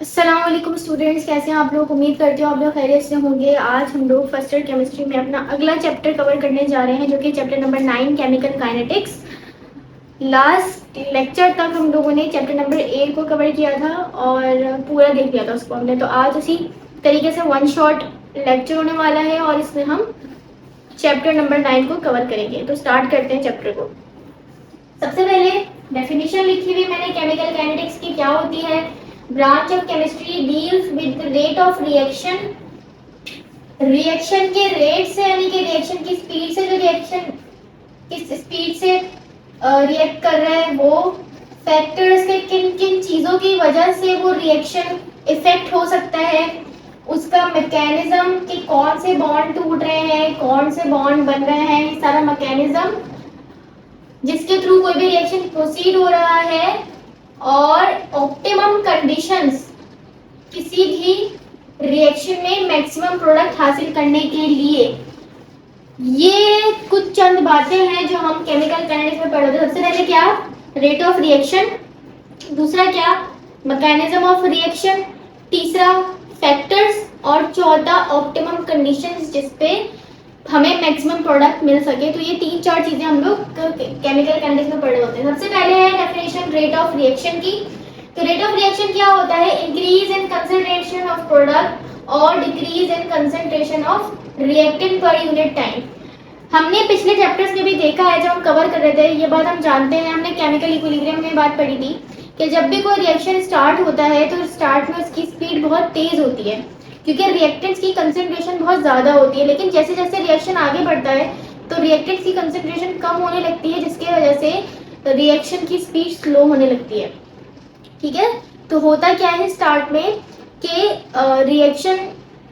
अस्सलाम वालेकुम स्टूडेंट्स, कैसे हैं आप लोग। उम्मीद करती हूँ आप लोग खैरियत से होंगे। आज हम लोग फर्स्ट ईयर केमिस्ट्री में अपना अगला चैप्टर कवर करने जा रहे हैं, जो कि chapter number 9 chemical kinetics. Last lecture तक हम लोगों ने चैप्टर नंबर 8 को कवर किया था और पूरा देख लिया था उसको हमने। तो आज उसी तरीके से वन शॉट लेक्चर होने वाला है और इसमें हम चैप्टर नंबर 9 को कवर करेंगे। तो स्टार्ट करते हैं चैप्टर को। सबसे पहले डेफिनेशन लिखी हुई मैंने केमिकल काइनेटिक्स की क्या होती है। Branch of chemistry deals with rate of reaction. Reaction के रेट से यानी कि रिएक्शन की स्पीड से, जो रिएक्शन किस स्पीड से रिएक्ट कर रहा है, वो फैक्टर्स के किन किन चीजों की वजह से वो रिएक्शन इफेक्ट हो सकता है, उसका मैकेनिज्म कि कौन से बॉन्ड टूट रहे हैं, कौन से बॉन्ड बन रहे हैं, ये सारा मैकेनिज्म जिसके थ्रू कोई भी रिएक्शन प्रोसीड हो रहा है, और ऑप्टिमम कंडीशंस किसी भी रिएक्शन में मैक्सिमम प्रोडक्ट हासिल करने के लिए। ये कुछ चंद बातें हैं जो हम केमिकल काइनेटिक्स में पढ़ते हैं। सबसे पहले क्या, रेट ऑफ रिएक्शन। दूसरा क्या, मैकेनिज्म ऑफ रिएक्शन। तीसरा फैक्टर्स, और चौथा ऑप्टिमम कंडीशंस जिसपे हमें मैक्सिमम प्रोडक्ट मिल सके। तो ये 3-4 चीजें हम लोग केमिकल काइनेटिक्स में पढ़े होते हैं। सबसे पहले है डेफिनेशन रेट ऑफ रिएक्शन की। तो रेट ऑफ रिएक्शन क्या होता है, increase in concentration of product और decrease in concentration of reactant per unit time. हमने पिछले चैप्टर्स में भी देखा है, जब हम कवर कर रहे थे, ये बात हम जानते हैं, हमने केमिकल इक्विलिब्रियम में बात पढ़ी थी कि जब भी कोई रिएक्शन स्टार्ट होता है तो स्टार्ट में उसकी स्पीड बहुत तेज होती है क्योंकि रिएक्टेंट्स की कंसंट्रेशन बहुत ज़्यादा होती है। लेकिन जैसे जैसे रिएक्शन आगे बढ़ता है तो रिएक्टेंट्स की कंसंट्रेशन कम होने लगती है, जिसकी वजह से रिएक्शन की स्पीड स्लो होने लगती है। ठीक है, तो होता क्या है स्टार्ट में कि रिएक्शन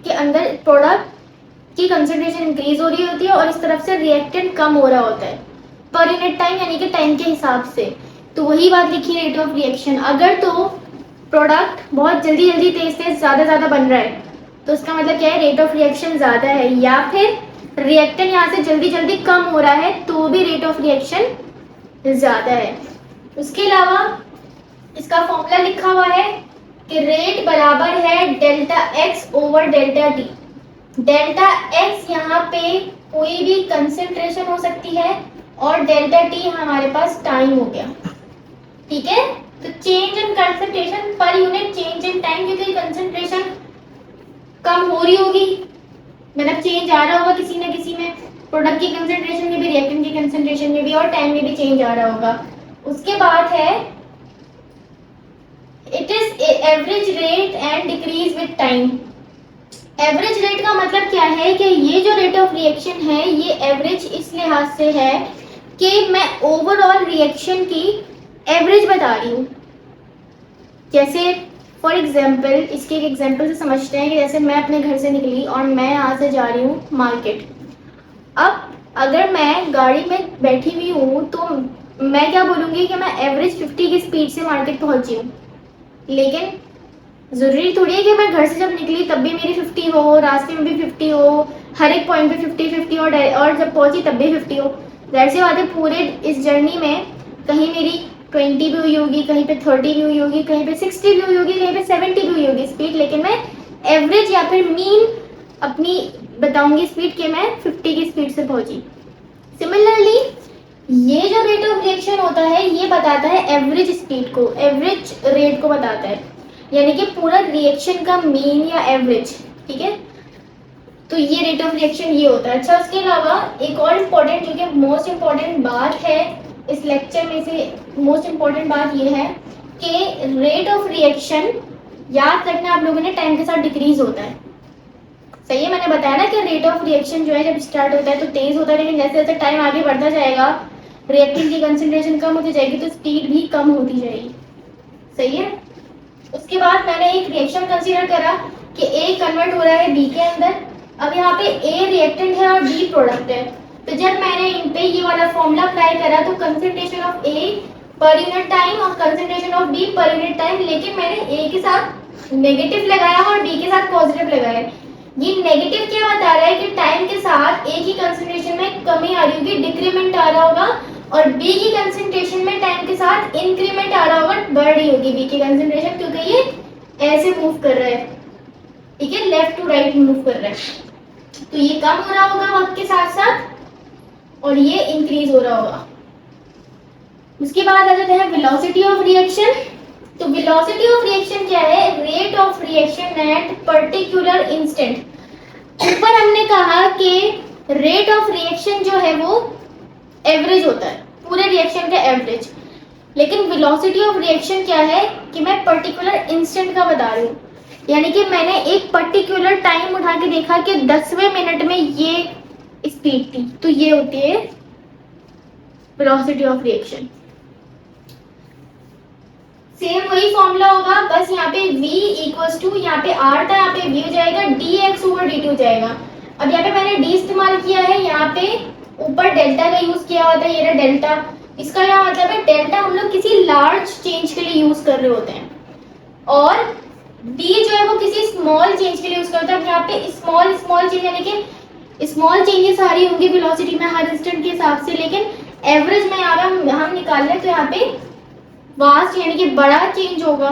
के अंदर प्रोडक्ट की कंसंट्रेशन इंक्रीज हो रही होती है और इस तरफ से रिएक्टेंट कम हो रहा होता है पर यूनिट टाइम, यानी कि टाइम के हिसाब से। तो वही बात लिखी रेट ऑफ रिएक्शन। अगर तो प्रोडक्ट बहुत जल्दी जल्दी तेज तेज ज़्यादा बन रहा है तो उसका मतलब क्या है, रेट ऑफ रिएक्शन ज़्यादा है। या फिर रिएक्टेंट यहाँ से जल्दी जल्दी कम हो रहा है तो भी रेट ऑफ रिएक्शन ज़्यादा है। उसके अलावा इसका फॉर्मूला लिखा हुआ है कि रेट बराबर है delta x over delta T. Delta x यहाँ पे कोई भी कंसेंट्रेशन हो सकती है और डेल्टा टी हमारे पास टाइम हो गया। ठीक है, तो change in concentration per unit change in time, क्योंकि कंसेंट्रेशन कम हो रही होगी, मतलब चेंज आ रहा होगा किसी न किसी में, प्रोडक्ट की कंसेंट्रेशन में भी, रिएक्टेंट की कंसेंट्रेशन में भी, और टाइम में भी चेंज आ रहा होगा। उसके बाद है it is average rate and decrease with time. Average rate का मतलब क्या है कि ये जो रेट ऑफ रिएक्शन है ये एवरेज इस लिहाज से है कि मैं ओवरऑल रिएक्शन की एवरेज बता रही हूँ। जैसे फॉर एग्जाम्पल, इसके एक एग्जाम्पल से समझते हैं कि जैसे मैं अपने घर से निकली और मैं यहाँ से जा रही हूँ मार्केट। अब अगर मैं गाड़ी में बैठी हुई हूँ तो मैं क्या बोलूँगी कि मैं एवरेज 50 की स्पीड से मार्केट पहुँची हूँ, लेकिन ज़रूरी थोड़ी है कि मैं घर से जब निकली तब भी मेरी 50 हो, रास्ते में भी 50 हो, हर एक पॉइंट पे 50-50 और जब पहुँची तब भी 50 हो। ज़ाहिर सी बात है पूरे इस जर्नी में कहीं मेरी 20 भी हुई होगी, कहीं पे 30 भी हुई होगी, कहीं पे 60 भी हुई होगी, कहीं पे 70 भी हुई होगी स्पीड, लेकिन मैं एवरेज या फिर मीन अपनी बताऊंगी स्पीड कि मैं 50 की स्पीड से पहुंची। सिमिलरली ये जो रेट ऑफ रिएक्शन होता है ये बताता है एवरेज स्पीड को, एवरेज रेट को बताता है, यानी कि पूरा रिएक्शन का मीन या एवरेज। ठीक है, तो ये रेट ऑफ रिएक्शन ये होता है। अच्छा, उसके अलावा एक और इम्पोर्टेंट, जो कि मोस्ट इम्पोर्टेंट बात है इस लेक्चर में से, मोस्ट इम्पोर्टेंट बात ये है कि रेट ऑफ रिएक्शन याद रखना आप लोगों ने, टाइम के साथ डिक्रीज होता है। सही है, मैंने बताया ना कि रेट ऑफ रिएक्शन जो है जब स्टार्ट होता है तो तेज होता है, लेकिन जैसे जैसे टाइम आगे बढ़ता जाएगा रिएक्टेंट की कंसंट्रेशन कम होती जाएगी तो स्पीड भी कम होती जाएगी। सही है, उसके बाद मैंने एक रिएक्शन कंसीडर करा कि ए कन्वर्ट हो रहा है बी के अंदर। अब यहाँ पे ए रिएक्टेंट है और बी प्रोडक्ट है, तो जब मैंने इन पे ये वाला फॉर्मूला अप्लाई करा तो concentration of A per unit time और concentration of B per unit time, लेकिन मैंने ए के साथ नेगेटिव लगाया और बी के साथ पॉजिटिव लगाया। ये नेगेटिव क्या बता रहा है कि टाइम के साथ ए की कंसंट्रेशन में कमी आ रही होगी, डिक्रीमेंट आ रहा होगा, और बी की कंसंट्रेशन में टाइम के साथ इंक्रीमेंट आ रहा होगा, बढ़ रही होगी बी की कंसंट्रेशन, क्योंकि ये ऐसे मूव टू राइट मूव कर रहा है, तो ये कम हो रहा होगा वक्त के साथ साथ और ये इंक्रीज हो रहा होगा। उसके बाद आ जाते हैं वेलोसिटी ऑफ रिएक्शन। तो वेलोसिटी ऑफ रिएक्शन क्या है? Rate of reaction at particular instant. ऊपर हमने कहा कि रेट ऑफ रिएक्शन जो है वो एवरेज होता है, पूरे रिएक्शन का एवरेज, लेकिन वेलोसिटी ऑफ रिएक्शन क्या है कि मैं पर्टिकुलर इंस्टेंट का बता रही हूँ, यानी कि मैंने एक पर्टिकुलर टाइम उठा के देखा कि 10वें मिनट में ये स्पीड थी, तो ये होती है वेलोसिटी ऑफ रिएक्शन। सेम वही फॉर्मूला होगा, बस यहाँ पे v इक्वल्स टू, यहाँ पे r था, यहाँ पे v हो जाएगा dx ओवर dt हो जाएगा। अब यहाँ पे मैंने d इस्तेमाल किया है, यहाँ पे ऊपर डेल्टा का यूज किया हुआ था, ये रहा डेल्टा। इसका क्या मतलब है? डेल्टा हम लोग किसी लार्ज चेंज के लिए यूज कर रहे होते हैं और d जो है वो किसी स्मॉल चेंज के लिए यूज करते हैं। अब यहाँ पे स्मॉल स्मॉल चेंज यानी कि स्मॉल चेंजेस सारी होंगी वेलोसिटी में हर इंस्टेंट के हिसाब से, लेकिन एवरेज में यहाँ पे हम निकाल रहे हैं, तो यहाँ पे वास्ट यानी कि बड़ा चेंज होगा,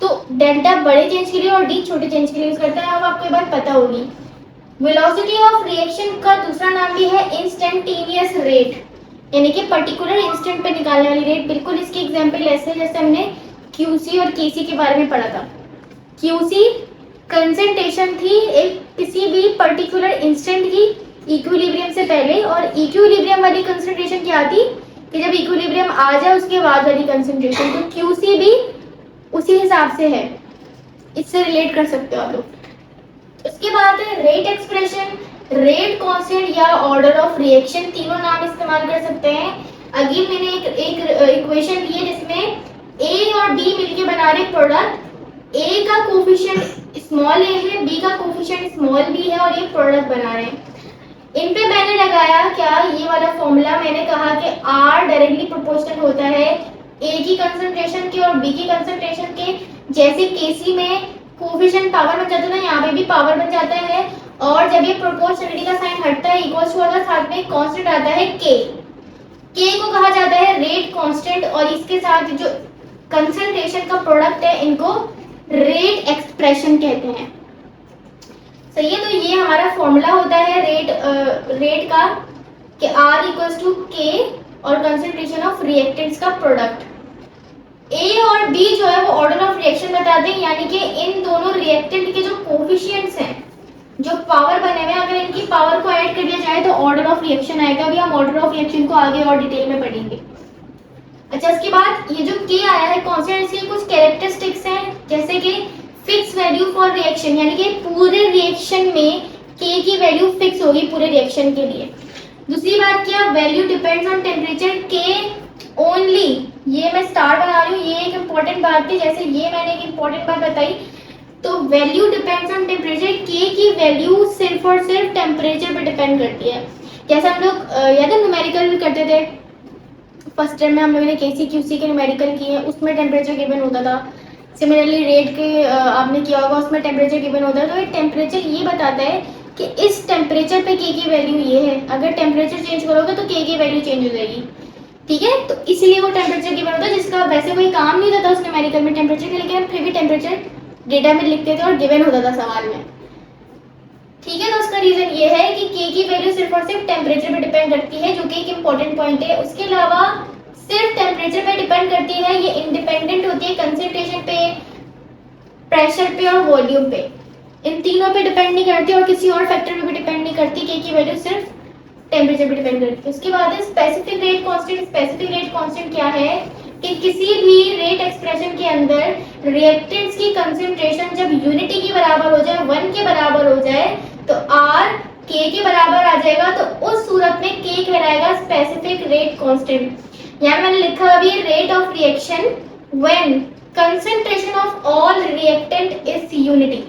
तो डेल्टा बड़े चेंज के लिए और डी छोटे चेंज के लिए यूज करता है। अब आपको ये बात पता होगी। वेलोसिटी ऑफ रिएक्शन का दूसरा नाम भी है इंस्टेंटेनियस रेट, यानी कि पर्टिकुलर इंस्टेंट पे निकालने वाली रेट। बिल्कुल इसकी एग्जांपल ऐसे है जैसे हमने क्यूसी और केसी के बारे में पढ़ा था। क्यूसी कंसंट्रेशन थी एक किसी भी पर्टिकुलर इंस्टेंट की इक्विलिब्रियम से पहले, और इक्विलिब्रियम वाली कंसंट्रेशन क्या थी कि जब इक्विलिब्रियम आ जाए उसके बाद वाली कंसंट्रेशन। तो क्यूसी भी उसी हिसाब से है, इससे रिलेट कर सकते हो आप लोग। उसके बाद है रेट एक्सप्रेशन, रेट कांस्टेंट या ऑर्डर ऑफ रिएक्शन, तीनों नाम इस्तेमाल कर सकते हैं। अगेन मैंने एक इक्वेशन ली है जिसमें ए और बी मिलके बना रहे प्रोडक्ट। ए का कोफिशिएंट स्मॉल ए है, बी का कोफिशिएंट स्मॉल बी है और ये प्रोडक्ट बना रहे हैं। इन पे मैंने लगाया क्या, ये वाला फॉर्मूला। मैंने कहा कि R डायरेक्टली प्रोपोर्शनल होता है A की कंसंट्रेशन के और B की कंसंट्रेशन के। जैसे Kc में कोफिशिएंट पावर बन जाता है ना, यहाँ पे भी पावर बन जाता है, और जब ये प्रोपोर्शनलिटी का साइन हटता है इक्वल्स टू होता है, साथ में एक कांस्टेंट आता है K। K को कहा जाता है रेट कांस्टेंट, और इसके साथ जो कंसंट्रेशन का प्रोडक्ट है इनको रेट एक्सप्रेशन कहते हैं। सही है, तो ये हमारा फॉर्मूला होता है रेट का कि R इक्वल्स टू K और कंसंट्रेशन ऑफ रिएक्टेंट्स का प्रोडक्ट। A और B जो है वो ऑर्डर ऑफ रिएक्शन बताते हैं, यानी कि इन दोनों रिएक्टेंट के जो कोफिशिएंट्स हैं, जो पावर बने हुए हैं, अगर इनकी पावर को ऐड कर दिया जाए तो ऑर्डर ऑफ रिएक्शन आएगा। अभी हम ऑर्डर ऑफ रिएक्शन को आगे और डिटेल में पढ़ेंगे। अच्छा, इसके बाद ये जो K आया है कांस्टेंट, इसके कुछ कैरेक्टरिस्टिक्स हैं, जैसे कि फिक्स वैल्यू फॉर रिएक्शन, यानी कि पूरे रिएक्शन में K की वैल्यू फिक्स होगी पूरे रिएक्शन के लिए। दूसरी बात क्या, value depends on temperature K only. ये मैं स्टार बना रही हूँ, ये एक इम्पोर्टेंट बात थी, जैसे ये मैंने एक इम्पोर्टेंट बात बताई। तो value depends on temperature, K की वैल्यू सिर्फ और सिर्फ टेम्परेचर पे डिपेंड करती है। जैसे हम लोग याद है न्यूमेरिकल भी करते थे, फर्स्ट टर्म में हम लोगों ने Kc QC के न्यूमेरिकल किए, उसमें टेम्परेचर गिवन होता था। सिमिलरली रेट के आपने किया होगा, उसमें टेम्परेचर गिवन होता है। तो ये टेम्परेचर ये बताता है कि इस टेम्परेचर पे K की वैल्यू ये है, अगर टेम्परेचर चेंज करोगे तो K की वैल्यू चेंज हो जाएगी। ठीक है, तो इसलिए वो टेम्परेचर गिवन होता है, जिसका वैसे कोई काम नहीं होता था उस न्यूमेरिकल में टेम्परेचर के, लेकिन हम फिर भी टेम्परेचर डेटा में लिखते थे और गिवन होता था सवाल में। ठीक है, तो उसका रीजन ये है कि K की वैल्यू सिर्फ और सिर्फ टेम्परेचर पे डिपेंड करती है, जो कि एक इम्पोर्टेंट पॉइंट है। उसके अलावा सिर्फ टेम्परेचर पे डिपेंड करती है, ये इंडिपेंडेंट होती है कंसंट्रेशन पे, प्रेशर पे और वॉल्यूम पे। इन तीनों पे डिपेंड नहीं करती और किसी और फैक्टर पे भी डिपेंड नहीं करती। K की वैल्यू सिर्फ टेम्परेचर पे डिपेंड करती है। उसके बाद है specific rate constant. Specific rate constant क्या है कि किसी भी रेट एक्सप्रेशन के अंदर रिएक्टेंट्स की कंसंट्रेशन जब यूनिटी के बराबर हो जाए, 1 के बराबर हो जाए, तो R K के बराबर आ जाएगा, तो उस सूरत में K कहलाएगा स्पेसिफिक रेट कांस्टेंट। यहाँ मैंने लिखा अभी rate of reaction when concentration of all reactant is unity.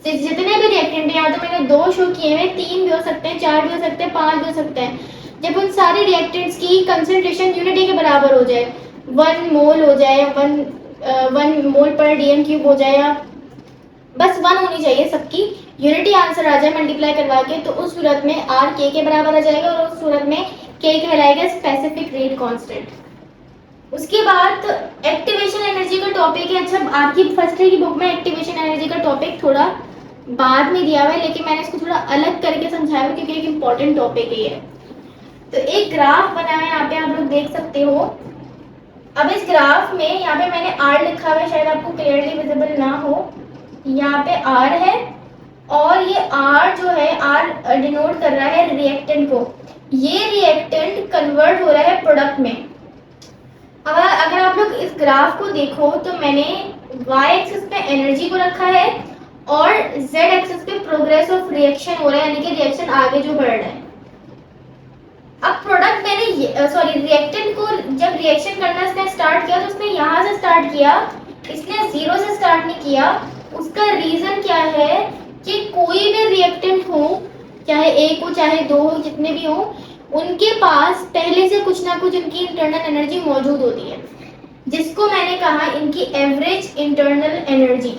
जितने भी रिएक्टेंट, यहाँ तो मैंने 2 शो किए हैं, 3 भी हो सकते हैं, 4 भी हो सकते हैं, 5 भी हो सकते हैं। जब उन सारे रिएक्टेंट्स की कंसंट्रेशन यूनिटी के बराबर हो जाए, 1 मोल हो जाए, 1 मोल पर डीएम क्यूब हो जाए, या बस 1 होनी चाहिए सबकी, यूनिटी आंसर आ जाए मल्टीप्लाई करवा के, तो उस सूरत में R K के बराबर आ जाएगा और उस सूरत में K कहलाएगा स्पेसिफिक रेट कांस्टेंट। उसके बाद एक्टिवेशन एनर्जी का टॉपिक है। अच्छा, आपकी फर्स्ट ईयर की बुक में एक्टिवेशन एनर्जी का टॉपिक थोड़ा बाद में दिया हुआ है, लेकिन मैंने इसको थोड़ा अलग करके समझाया हुआ क्योंकि एक इम्पॉर्टेंट टॉपिक ही है। तो एक ग्राफ बना है, यहाँ पे आप लोग देख सकते हो। अब इस ग्राफ में यहाँ पे मैंने आर लिखा हुआ है, शायद आपको क्लियरली विजिबल ना हो। यहाँ पे आर है और ये आर जो है, आर डिनोट कर रहा है रिएक्टेंट को। ये रिएक्टेंट कन्वर्ट हो रहा है प्रोडक्ट में। अब अगर आप लोग इस ग्राफ को देखो तो मैंने y एक्सिस पे एनर्जी को रखा है और z एक्सिस पे प्रोग्रेस ऑफ रिएक्शन हो रहा है, यानी कि रिएक्शन आगे जो बढ़ रहा है। अब प्रोडक्ट मैंने सॉरी रिएक्टेंट को जब रिएक्शन करना इसने स्टार्ट किया तो उसने यहाँ से स्टार्ट किया, इसने जीरो से स्टार्ट नहीं किया। उसका रीजन क्या है कि कोई भी रिएक्टेंट हो, चाहे एक हो चाहे दो हो, जितने भी हो, उनके पास पहले से कुछ ना कुछ उनकी इंटरनल एनर्जी मौजूद होती है, जिसको मैंने कहा इनकी एवरेज इंटरनल एनर्जी।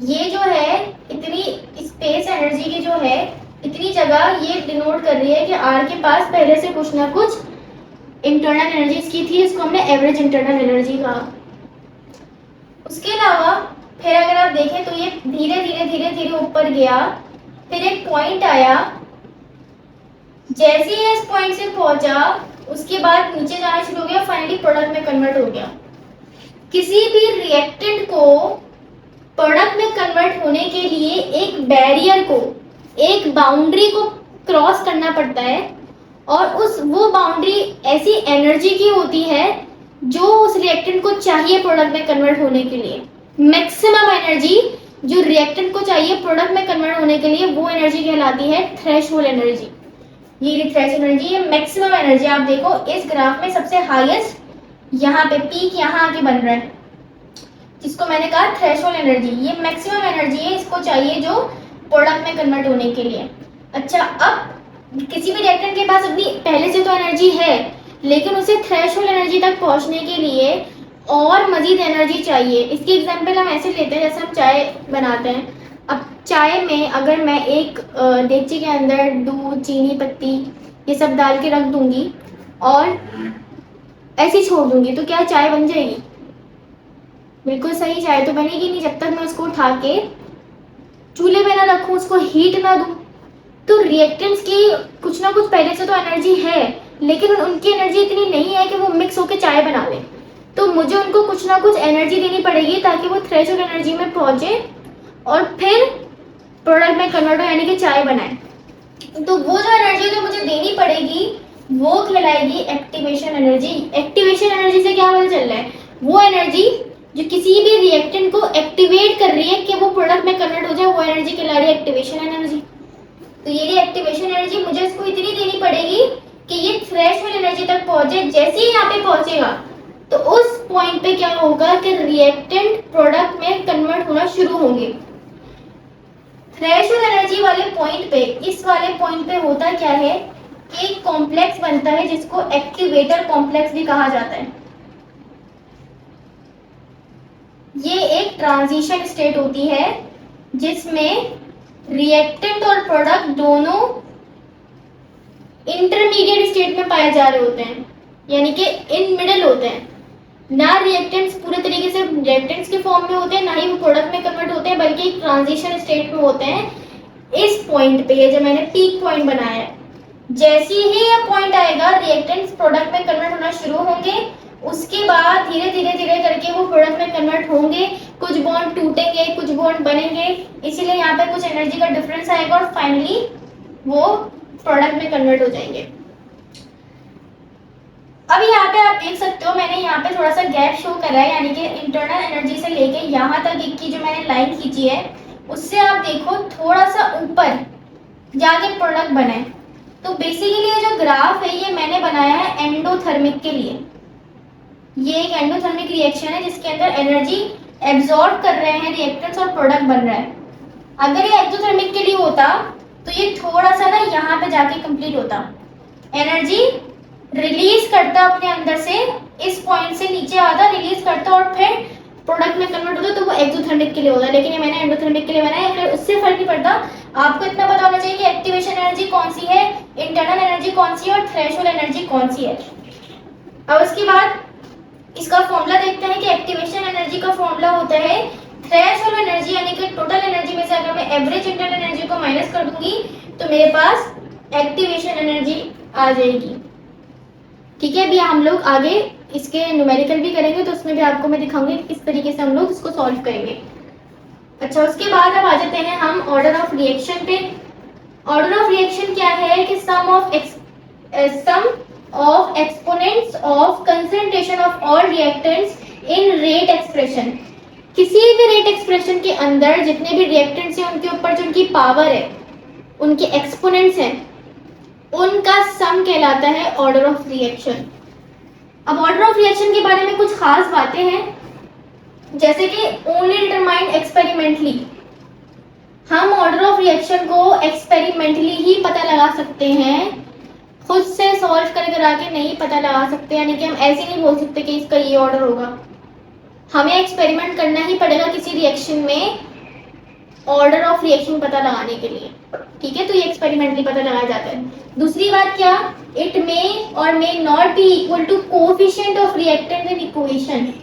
ये जो है इतनी स्पेस एनर्जी की जो है, इतनी जगह ये डिनोट कर रही है कि आर के पास पहले से कुछ ना कुछ इंटरनल एनर्जी इसकी थी, इसको हमने एवरेज इंटरनल एनर्जी कहा। उसके अलावा फिर अगर आप देखें तो ये धीरे धीरे धीरे धीरे ऊपर गया, फिर एक पॉइंट आया, जैसे ही इस पॉइंट से पहुंचा उसके बाद नीचे जाना शुरू हो गया, फाइनली प्रोडक्ट में कन्वर्ट हो गया। किसी भी रिएक्टेंट को प्रोडक्ट में कन्वर्ट होने के लिए एक बैरियर को, एक बाउंड्री को क्रॉस करना पड़ता है, और वो बाउंड्री ऐसी एनर्जी की होती है जो उस रिएक्टेंट को चाहिए प्रोडक्ट में कन्वर्ट होने के लिए। मैक्सिमम एनर्जी जो रिएक्टेंट को चाहिए प्रोडक्ट में कन्वर्ट होने के लिए, वो एनर्जी कहलाती है थ्रेशोल्ड एनर्जी। ये थ्रेशोल्ड एनर्जी, ये मैक्सिमम एनर्जी। आप देखो इस ग्राफ में सबसे हाईएस्ट यहाँ पे पीक यहाँ आके बन रहा है, जिसको मैंने कहा थ्रेशोल्ड एनर्जी। ये मैक्सिमम एनर्जी है, इसको चाहिए जो प्रोडक्ट में कन्वर्ट होने के लिए। अच्छा, अब किसी भी रिएक्टेंट के पास अपनी पहले से तो एनर्जी है, लेकिन उसे थ्रेशोल्ड एनर्जी तक पहुंचने के लिए और मजीद एनर्जी चाहिए। इसकी एग्जांपल हम ऐसे लेते हैं, जैसे हम चाय बनाते हैं। अब चाय में अगर मैं एक देगची के अंदर दूध, चीनी पत्ती ये सब डाल के रख दूंगी और ऐसे छोड़ दूंगी, तो क्या चाय बन जाएगी? बिल्कुल सही, चाय तो बनेगी नहीं जब तक मैं उसको उठा के चूल्हे पे ना रखूं, उसको हीट ना दूं। तो रिएक्टेंट्स की कुछ ना कुछ पहले से तो एनर्जी है, लेकिन उनकी एनर्जी इतनी नहीं है कि वो मिक्स होके चाय बना लें। तो मुझे उनको कुछ ना कुछ एनर्जी देनी पड़ेगी ताकि वो थ्रेशोल्ड एनर्जी में पहुंचे और फिर प्रोडक्ट में कन्वर्ट हो, यानी कि चाय बनाए। तो वो जो एनर्जी जो मुझे देनी पड़ेगी वो कहलाएगी एक्टिवेशन एनर्जी। एक्टिवेशन एनर्जी से क्या पता चल रहा है? वो एनर्जी जो किसी भी रिएक्टेंट को एक्टिवेट कर रही है कि वो प्रोडक्ट में कन्वर्ट हो जाए, वो एनर्जी कहला रही है एक्टिवेशन एनर्जी। तो ये एक्टिवेशन एनर्जी मुझे इसको इतनी देनी पड़ेगी कि ये थ्रेशोल्ड एनर्जी तक पहुंचे। जैसे ही यहाँ पे पहुंचेगा तो उस पॉइंट पे क्या होगा कि रिएक्टेंट प्रोडक्ट में कन्वर्ट होना शुरू होंगे। थ्रेशोल्ड एनर्जी वाले पॉइंट पे, इस वाले पॉइंट पे होता क्या है कि एक कॉम्प्लेक्स बनता है जिसको एक्टिवेटर कॉम्प्लेक्स भी कहा जाता है। ये एक ट्रांजिशन स्टेट होती है जिसमें रिएक्टेंट और प्रोडक्ट दोनों इंटरमीडिएट स्टेट में पाए जा रहे होते हैं, यानी कि इन मिडिल होते हैं। ना रिएक्टेंट्स पूरे तरीके से रिएक्टेंट्स के फॉर्म में होते हैं, ना ही वो प्रोडक्ट में कन्वर्ट होते हैं, बल्कि एक ट्रांजिशन स्टेट में होते हैं। इस पॉइंट पे, ये जो मैंने पीक पॉइंट बनाया है, जैसे ही ये पॉइंट आएगा रिएक्टेंट्स प्रोडक्ट में कन्वर्ट होना शुरू होंगे। उसके बाद धीरे धीरे धीरे करके वो प्रोडक्ट में कन्वर्ट होंगे, कुछ बॉन्ड टूटेंगे, कुछ बॉन्ड बनेंगे, इसीलिए यहाँ पे कुछ एनर्जी का डिफरेंस आएगा और फाइनली वो प्रोडक्ट में कन्वर्ट हो जाएंगे। अब यहाँ पे आप देख सकते हो मैंने यहाँ पे थोड़ा सा गैप शो करा है, यानी कि इंटरनल एनर्जी से लेके यहाँ तक की जो मैंने लाइन खींची है, उससे आप देखो थोड़ा सा ऊपर जाके प्रोडक्ट बना है। तो बेसिकली ये जो ग्राफ है ये मैंने बनाया है एंडोथर्मिक के लिए। ये एक एंडोथर्मिक रिएक्शन है जिसके अंदर एनर्जी एब्जॉर्ब कर रहे हैं रिएक्टेंट्स और प्रोडक्ट बन रहा है। अगर ये एक्सोथर्मिक के लिए होता तो ये थोड़ा सा ना यहाँ पे जाके कंप्लीट होता, एनर्जी रिलीज करता अपने अंदर से, इस पॉइंट से नीचे आता, रिलीज करता और फिर प्रोडक्ट में कन्वर्ट होता, तो वो एक्सोथर्मिक के लिए होता। लेकिन ये मैंने एंडोथर्मिक के लिए बनाया है, फिर उससे फर्क नहीं पड़ता। आपको इतना पता होना चाहिए कि एक्टिवेशन एनर्जी कौन सी है, इंटरनल एनर्जी कौन सी है और थ्रेशोल्ड एनर्जी कौन सी है। अब उसके बाद इसका फॉर्मूला देखते हैं कि एक्टिवेशन एनर्जी का फॉर्मूला होता है थ्रेशोल्ड एनर्जी, यानी कि टोटल एनर्जी में से अगर मैं एवरेज इंटरनल एनर्जी को माइनस कर दूंगी तो मेरे पास एक्टिवेशन एनर्जी आ जाएगी। ठीक है, अभी हम लोग आगे इसके न्यूमेरिकल भी करेंगे तो उसमें भी आपको मैं दिखाऊंगी कि किस तरीके से हम लोग इसको सॉल्व करेंगे। अच्छा, उसके बाद अब आ जाते हैं हम ऑर्डर ऑफ रिएक्शन पे। ऑर्डर ऑफ रिएक्शन क्या है कि sum of exponents of concentration of all reactants in rate expression. किसी भी रेट एक्सप्रेशन के अंदर जितने भी रिएक्टेंट्स हैं उनके ऊपर जो उनकी पावर है, उनके एक्सपोनेंट्स हैं, उनका सम कहलाता है ऑर्डर ऑफ रिएक्शन। अब ऑर्डर ऑफ रिएक्शन के बारे में कुछ खास बातें हैं, जैसे कि ओनली डिटरमाइंड एक्सपेरिमेंटली। हम ऑर्डर ऑफ रिएक्शन को एक्सपेरिमेंटली ही पता लगा सकते हैं, खुद से सॉल्व कर करा के नहीं पता लगा सकते। यानी कि हम ऐसे नहीं बोल सकते कि इसका ये ऑर्डर होगा, हमें एक्सपेरिमेंट करना ही पड़ेगा किसी रिएक्शन में ऑर्डर ऑफ रिएक्शन पता लगाने के लिए। ठीक है, तो ये एक्सपेरिमेंटली पता लगाया जाता है। दूसरी बात क्या, it may or may not be equal to coefficient of reactant in equation.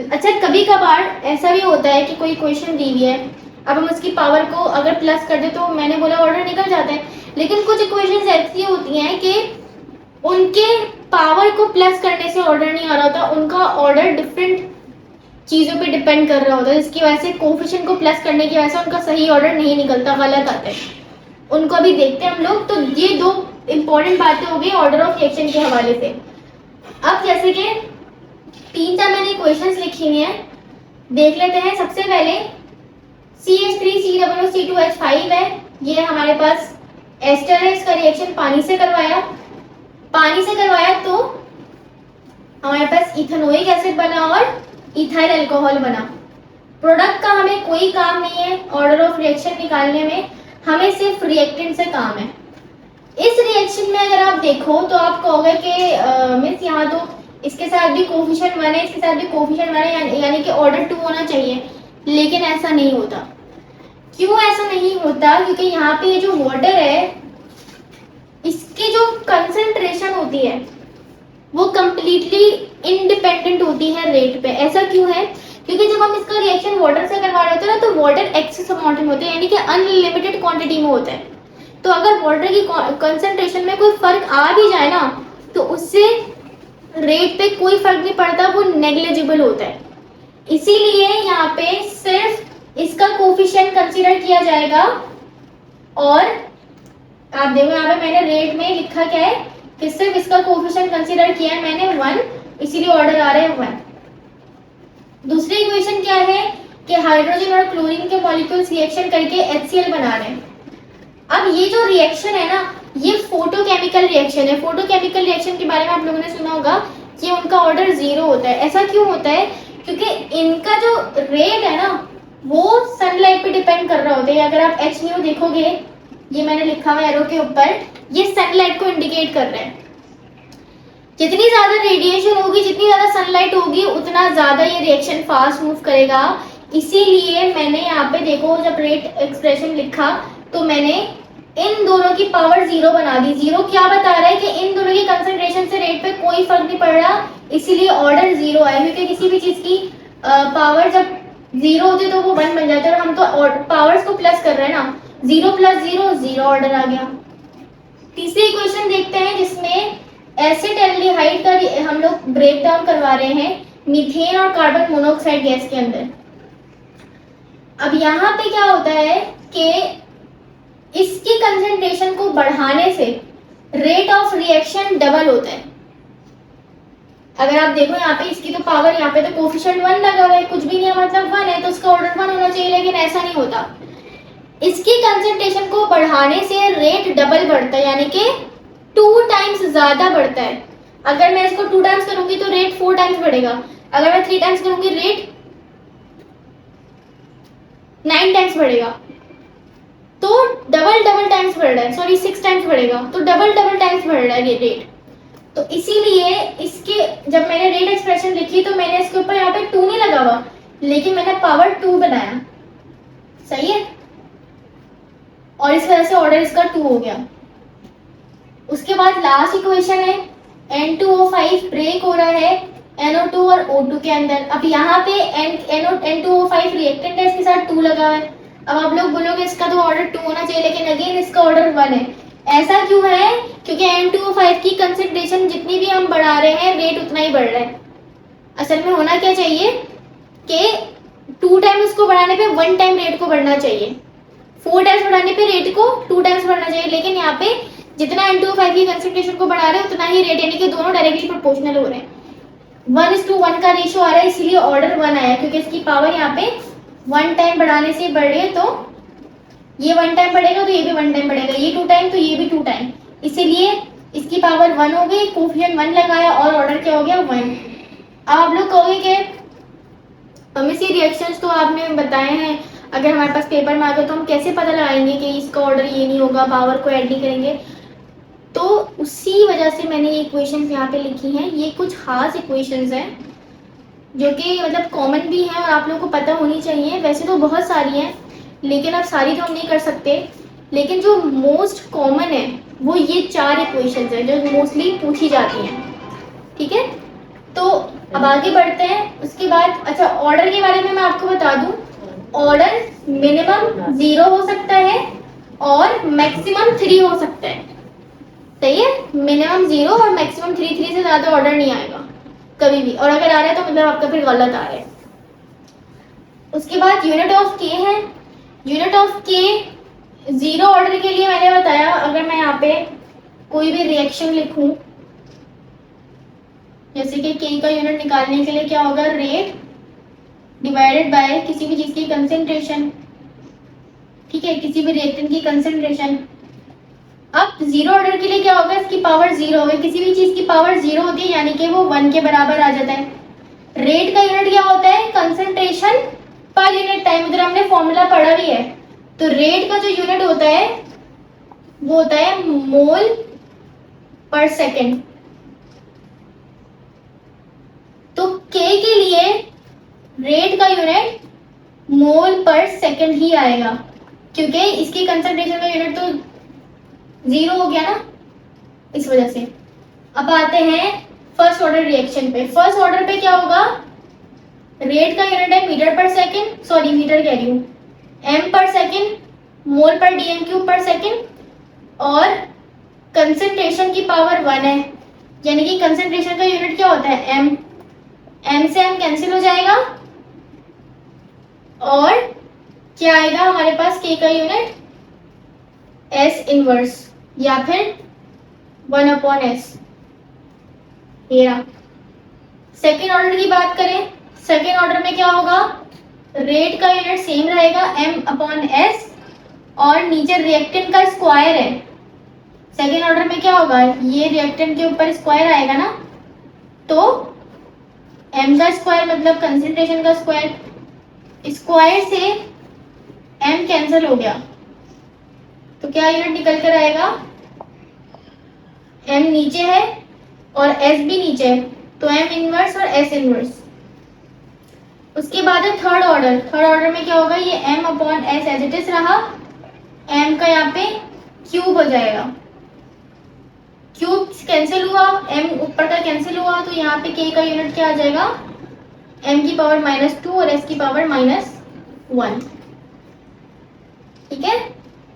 अच्छा, कभी कभार ऐसा भी होता है कि कोई इक्वेशन दी हुई है, अब हम उसकी पावर को अगर प्लस कर दे तो मैंने बोला ऑर्डर निकल जाता है, लेकिन कुछ इक्वेशंस ऐसी होती हैं कि उनके पावर को प्लस करने से ऑर्डर नहीं आ रहा होता, उनका ऑर्डर डिफरेंट चीजों पे डिपेंड कर रहा होता है, जिसकी वजह से कोएफिशिएंट को प्लस करने की वजह से उनका सही ऑर्डर नहीं निकलता, गलत आता है। उनको अभी देखते हैं हम लोग। तो ये दो इंपॉर्टेंट बातें हो गई ऑर्डर ऑफ रिएक्शन के हवाले से। अब जैसे कि 3-4 मैंने इक्वेशंस लिखी हैं, देख लेते हैं। सबसे पहले CH3COO2H5 है, ये हमारे पास एस्टर है, इसका रिएक्शन पानी से करवाया तो हमारे पास इथेनोइक एसिड बना और इथाइल अल्कोहल बना। प्रोडक्ट का हमें कोई काम नहीं है ऑर्डर ऑफ रिएक्शन निकालने में, हमें सिर्फ रिएक्टेंट से काम है। इस रिएक्शन में अगर आप देखो तो आप कहोगे कि मिस यहाँ तो इसके साथ भी कोएफिशिएंट 1 है, इसके साथ भी कोएफिशिएंट 1 है, यानी कि ऑर्डर 2 होना चाहिए, लेकिन ऐसा नहीं होता। क्यों ऐसा नहीं होता? क्योंकि यहाँ पे ये जो वाटर है, इसकी जो कंसंट्रेशन होती है वो कंप्लीटली इंडिपेंडेंट होती है रेट पे। ऐसा क्यों है? क्योंकि जब हम इसका रिएक्शन वाटर से करवा रहे होते हैं ना, तो वाटर एक्सेस अमाउंट में होते हैं, यानी कि अनलिमिटेड क्वांटिटी में होता है। तो अगर वाटर की कंसंट्रेशन में कोई फर्क आ भी जाए ना, तो उससे रेट पे कोई फर्क नहीं पड़ता, वो नेग्लिजिबल होता है। इसीलिए यहाँ पे सिर्फ इसका कोएफिशिएंट कंसीडर किया जाएगा। और आप देखो यहाँ पे मैंने रेट में लिखा क्या है कि सिर्फ इसका कोएफिशिएंट कंसीडर किया है मैंने 1, इसीलिए ऑर्डर आ रहा है 1। दूसरी इक्वेशन क्या है कि हाइड्रोजन और क्लोरीन के मॉलिक्यूल्स रिएक्शन करके HCl बना रहे हैं। अब ये जो रिएक्शन है ना, ये फोटोकेमिकल रिएक्शन है। फोटोकेमिकल रिएक्शन के बारे में आप लोगों ने सुना होगा कि उनका ऑर्डर 0 होता है। ऐसा क्यों होता है? क्योंकि इनका जो रेट है ना, वो सनलाइट पे डिपेंड कर रहा होता है। अगर आप H देखोगे, ये मैंने लिखा हुआ एरो के ऊपर, ये सनलाइट को इंडिकेट कर रहा है। जितनी ज्यादा रेडिएशन होगी, जितनी ज्यादा सनलाइट होगी, उतना ज्यादा ये रिएक्शन फास्ट मूव करेगा। इसीलिए मैंने यहाँ पे देखो, जब रेट एक्सप्रेशन लिखा तो मैंने इन दोनों की पावर 0 बना दी। 0 क्या बता रहा है कि इन दोनों की कंसंट्रेशन से रेट पे कोई फर्क नहीं पड़ रहा, इसीलिए ऑर्डर 0 आया। क्योंकि किसी भी चीज की पावर जब 0 होती है तो वो 1 बन जाता है, और हम तो पावर्स को प्लस कर रहे हैं ना, 0 + 0 0 ऑर्डर आ गया। तीसरी इक्वेशन देखते हैं, जिसमें एसिटाल्डिहाइड का हम लोग ब्रेक डाउन करवा रहे हैं मीथेन और कार्बन मोनोऑक्साइड गैस के अंदर। अब यहाँ पे क्या होता है कि इसकी कंसंट्रेशन को बढ़ाने से रेट ऑफ रिएक्शन डबल होता है। अगर आप देखो यहाँ पे इसकी तो पावर, यहाँ पे तो कोएफिशिएंट 1 लगा हुआ है, कुछ भी नहीं है, मतलब 1 है, तो उसका ऑर्डर 1 होना चाहिए, लेकिन ऐसा नहीं होता। इसकी कंसंट्रेशन को बढ़ाने से रेट डबल बढ़ता है, यानी कि 2 टाइम्स ज्यादा बढ़ता है। अगर मैं इसको 2 टाइम्स करूंगी तो रेट 4 टाइम्स बढ़ेगा, अगर मैं 3 टाइम्स करूंगी रेट 9 टाइम्स बढ़ेगा। तो डबल टाइम्स बढ़ रहा है, सॉरी 6 टाइम्स बढ़ेगा, तो डबल टाइम्स बढ़ रहा है ये रेट। तो इसीलिए इसके जब मैंने रेट एक्सप्रेशन लिखी तो मैंने इसके ऊपर यहाँ पे 2 नहीं लगा हुआ, लेकिन मैंने पावर 2 बनाया, सही है, और इस वजह से ऑर्डर इसका 2 हो गया। उसके बाद लास्ट इक्वेशन है, N2O5 ब्रेक हो रहा है NO2 और O2 के अंदर। अब यहाँ पे N2O5 रिएक्टेंट है, इसके साथ 2 लगा है, अब आप लोग बोलोगे इसका तो ऑर्डर 2 होना चाहिए, लेकिन अगेन इसका ऑर्डर 1 है। ऐसा क्यों है? क्योंकि N2O5 की कंसंट्रेशन जितनी भी हम बढ़ा रहे हैं, रेट उतना ही बढ़ रहा है। असल में होना क्या चाहिए कि 2 टाइम उसको बढ़ाने पे 1 टाइम रेट को बढ़ना चाहिए, 4 टाइम्स बढ़ाने पे रेट को 2 टाइम्स बढ़ना चाहिए। लेकिन यहाँ पे जितना N2O5 की कंसंट्रेशन को बढ़ा रहे हैं उतना ही रेट, यानी कि दोनों डायरेक्टली प्रोपोर्शनल हो रहे हैं। 1:1 का रेशियो आ रहा है, इसलिए ऑर्डर 1 आया, क्योंकि इसकी पावर यहाँ पे 1 टाइम बढ़ाने से बढ़ रही है। तो ये 1 टाइम बढ़ेगा तो ये भी 1 टाइम बढ़ेगा, ये 2 टाइम तो ये भी 2 टाइम, इसीलिए इसकी पावर 1 हो गई, कोफिशिएंट 1 लगाया और ऑर्डर क्या हो गया 1। अब आप लोग कहोगे कि हमें सी रिएक्शंस तो आपने बताए हैं, अगर हमारे पास पेपर में आ गए तो हम कैसे पता लगाएंगे कि इसका ऑर्डर ये नहीं होगा, पावर को ऐड नहीं करेंगे? तो उसी वजह से मैंने ये इक्वेशंस यहाँ पे लिखी हैं। ये कुछ खास इक्वेशंस हैं जो कि मतलब कॉमन भी हैं और आप लोगों को पता होनी चाहिए। वैसे तो बहुत सारी हैं, लेकिन अब सारी तो हम नहीं कर सकते, लेकिन जो मोस्ट कॉमन है वो ये 4 इक्वेशंस हैं जो मोस्टली पूछी जाती हैं। ठीक है, तो अब आगे बढ़ते हैं। उसके बाद अच्छा, ऑर्डर के बारे में मैं आपको बता दूं, ऑर्डर मिनिमम 0 हो सकता है और मैक्सिमम 3 हो सकता है। सही है, मिनिमम 0 और मैक्सिमम 3 से ज्यादा ऑर्डर नहीं आएगा कभी भी, और अगर आ रहा है तो मतलब आपका फिर गलत आ रहा है। उसके बाद यूनिट ऑफ के है। यूनिट ऑफ के 0 ऑर्डर के लिए मैंने बताया, अगर मैं यहाँ पे कोई भी रिएक्शन लिखूं, जैसे कि के का यूनिट निकालने के लिए क्या होगा, रेट डिवाइडेड बाय किसी भी चीज की कंसेंट्रेशन। ठीक है, किसी भी रिएक्टेंट की कंसेंट्रेशन। अब 0 ऑर्डर के लिए क्या होगा, इसकी पावर 0 होगी, किसी भी चीज की पावर 0 होती है यानी कि वो 1 के बराबर आ जाता है। रेट का यूनिट क्या होता है, कंसेंट्रेशन पर यूनिट टाइम, उधर हमने फॉर्मूला पढ़ा भी है। तो रेट का जो यूनिट होता है वो होता है मोल पर सेकेंड। तो के के लिए रेट का यूनिट मोल पर सेकेंड ही आएगा, क्योंकि इसकी कंसंट्रेशन का यूनिट तो 0 हो गया ना, इस वजह से। अब आते हैं फर्स्ट ऑर्डर रिएक्शन पे। फर्स्ट ऑर्डर पे क्या होगा, रेट का यूनिट है मीटर पर सेकेंड, सॉरी मीटर कह रही हूँ, एम पर सेकेंड, मोल पर डीएम क्यूब पर सेकेंड, और कंसंट्रेशन की पावर 1 है, यानी कि कंसंट्रेशन का यूनिट क्या होता है, एम। एम से एम कैंसिल हो जाएगा और क्या आएगा हमारे पास, के का यूनिट एस इनवर्स या फिर 1/s। सेकेंड ऑर्डर की बात करें, सेकेंड ऑर्डर में क्या होगा, रेट का यूनिट सेम रहेगा m/s और नीचे रिएक्टेंट का स्क्वायर है। सेकेंड ऑर्डर में क्या होगा, ये रिएक्टेंट के ऊपर स्क्वायर आएगा ना, तो m का स्क्वायर मतलब कंसेंट्रेशन का स्क्वायर, स्क्वायर से m कैंसिल हो गया तो क्या यूनिट निकल कर आएगा, m नीचे है और s भी नीचे है, तो m इनवर्स और s इनवर्स। उसके बाद है थर्ड ऑर्डर। थर्ड ऑर्डर में क्या होगा, ये m/s एज इट इज रहा, m का यहाँ पे क्यूब हो जाएगा, क्यूब कैंसिल हुआ, m ऊपर का कैंसिल हुआ, तो यहाँ पे k का यूनिट क्या आ जाएगा, m की पावर -2 और s की पावर -1। ठीक है,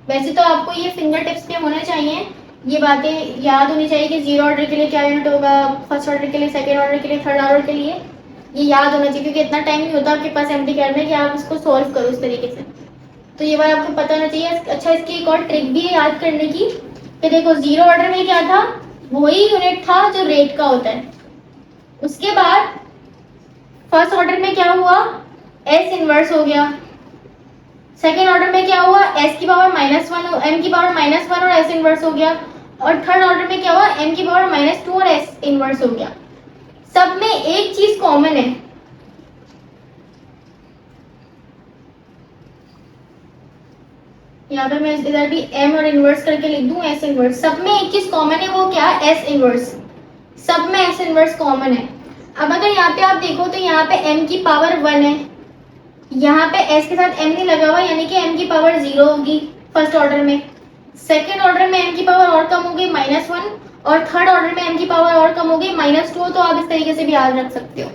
वैसे तो आपको ये फिंगर टिप्स पे होना चाहिए, ये बातें याद होनी चाहिए कि 0 ऑर्डर के लिए क्या यूनिट होगा, फर्स्ट ऑर्डर के लिए, सेकेंड ऑर्डर के लिए, थर्ड ऑर्डर के लिए, ये याद होना चाहिए, क्योंकि इतना टाइम नहीं होता आपके पास एमटी करने कि आप इसको सॉल्व करो इस तरीके से। तो ये बात आपको पता होना चाहिए। अच्छा, इसकी एक और ट्रिक भी है याद करने की, कि देखो 0 ऑर्डर में क्या था, वही यूनिट था जो रेट का होता है। उसके बाद फर्स्ट ऑर्डर में क्या हुआ, एस इनवर्स हो गया। सेकेंड ऑर्डर में क्या हुआ, s की पावर -1, m की पावर -1 और s इनवर्स हो गया। और थर्ड ऑर्डर में क्या हुआ, m की पावर -2 और s इनवर्स हो गया। सब में एक चीज कॉमन है, यहाँ पे मैं इधर भी m और इनवर्स करके लिख दूं s इनवर्स। सब में एक चीज कॉमन है, वो क्या, s इनवर्स। सब में s इनवर्स कॉमन है। अब अगर यहाँ पे आप देखो तो यहाँ पे m की पावर 1 है, यहाँ पे s के साथ m नहीं लगा हुआ, यानी कि m की पावर 0 होगी फर्स्ट ऑर्डर में। सेकेंड ऑर्डर में m की पावर और कम होगी -1, और थर्ड ऑर्डर में m की पावर और कम होगी -2। तो आप इस तरीके से भी याद रख सकते हो।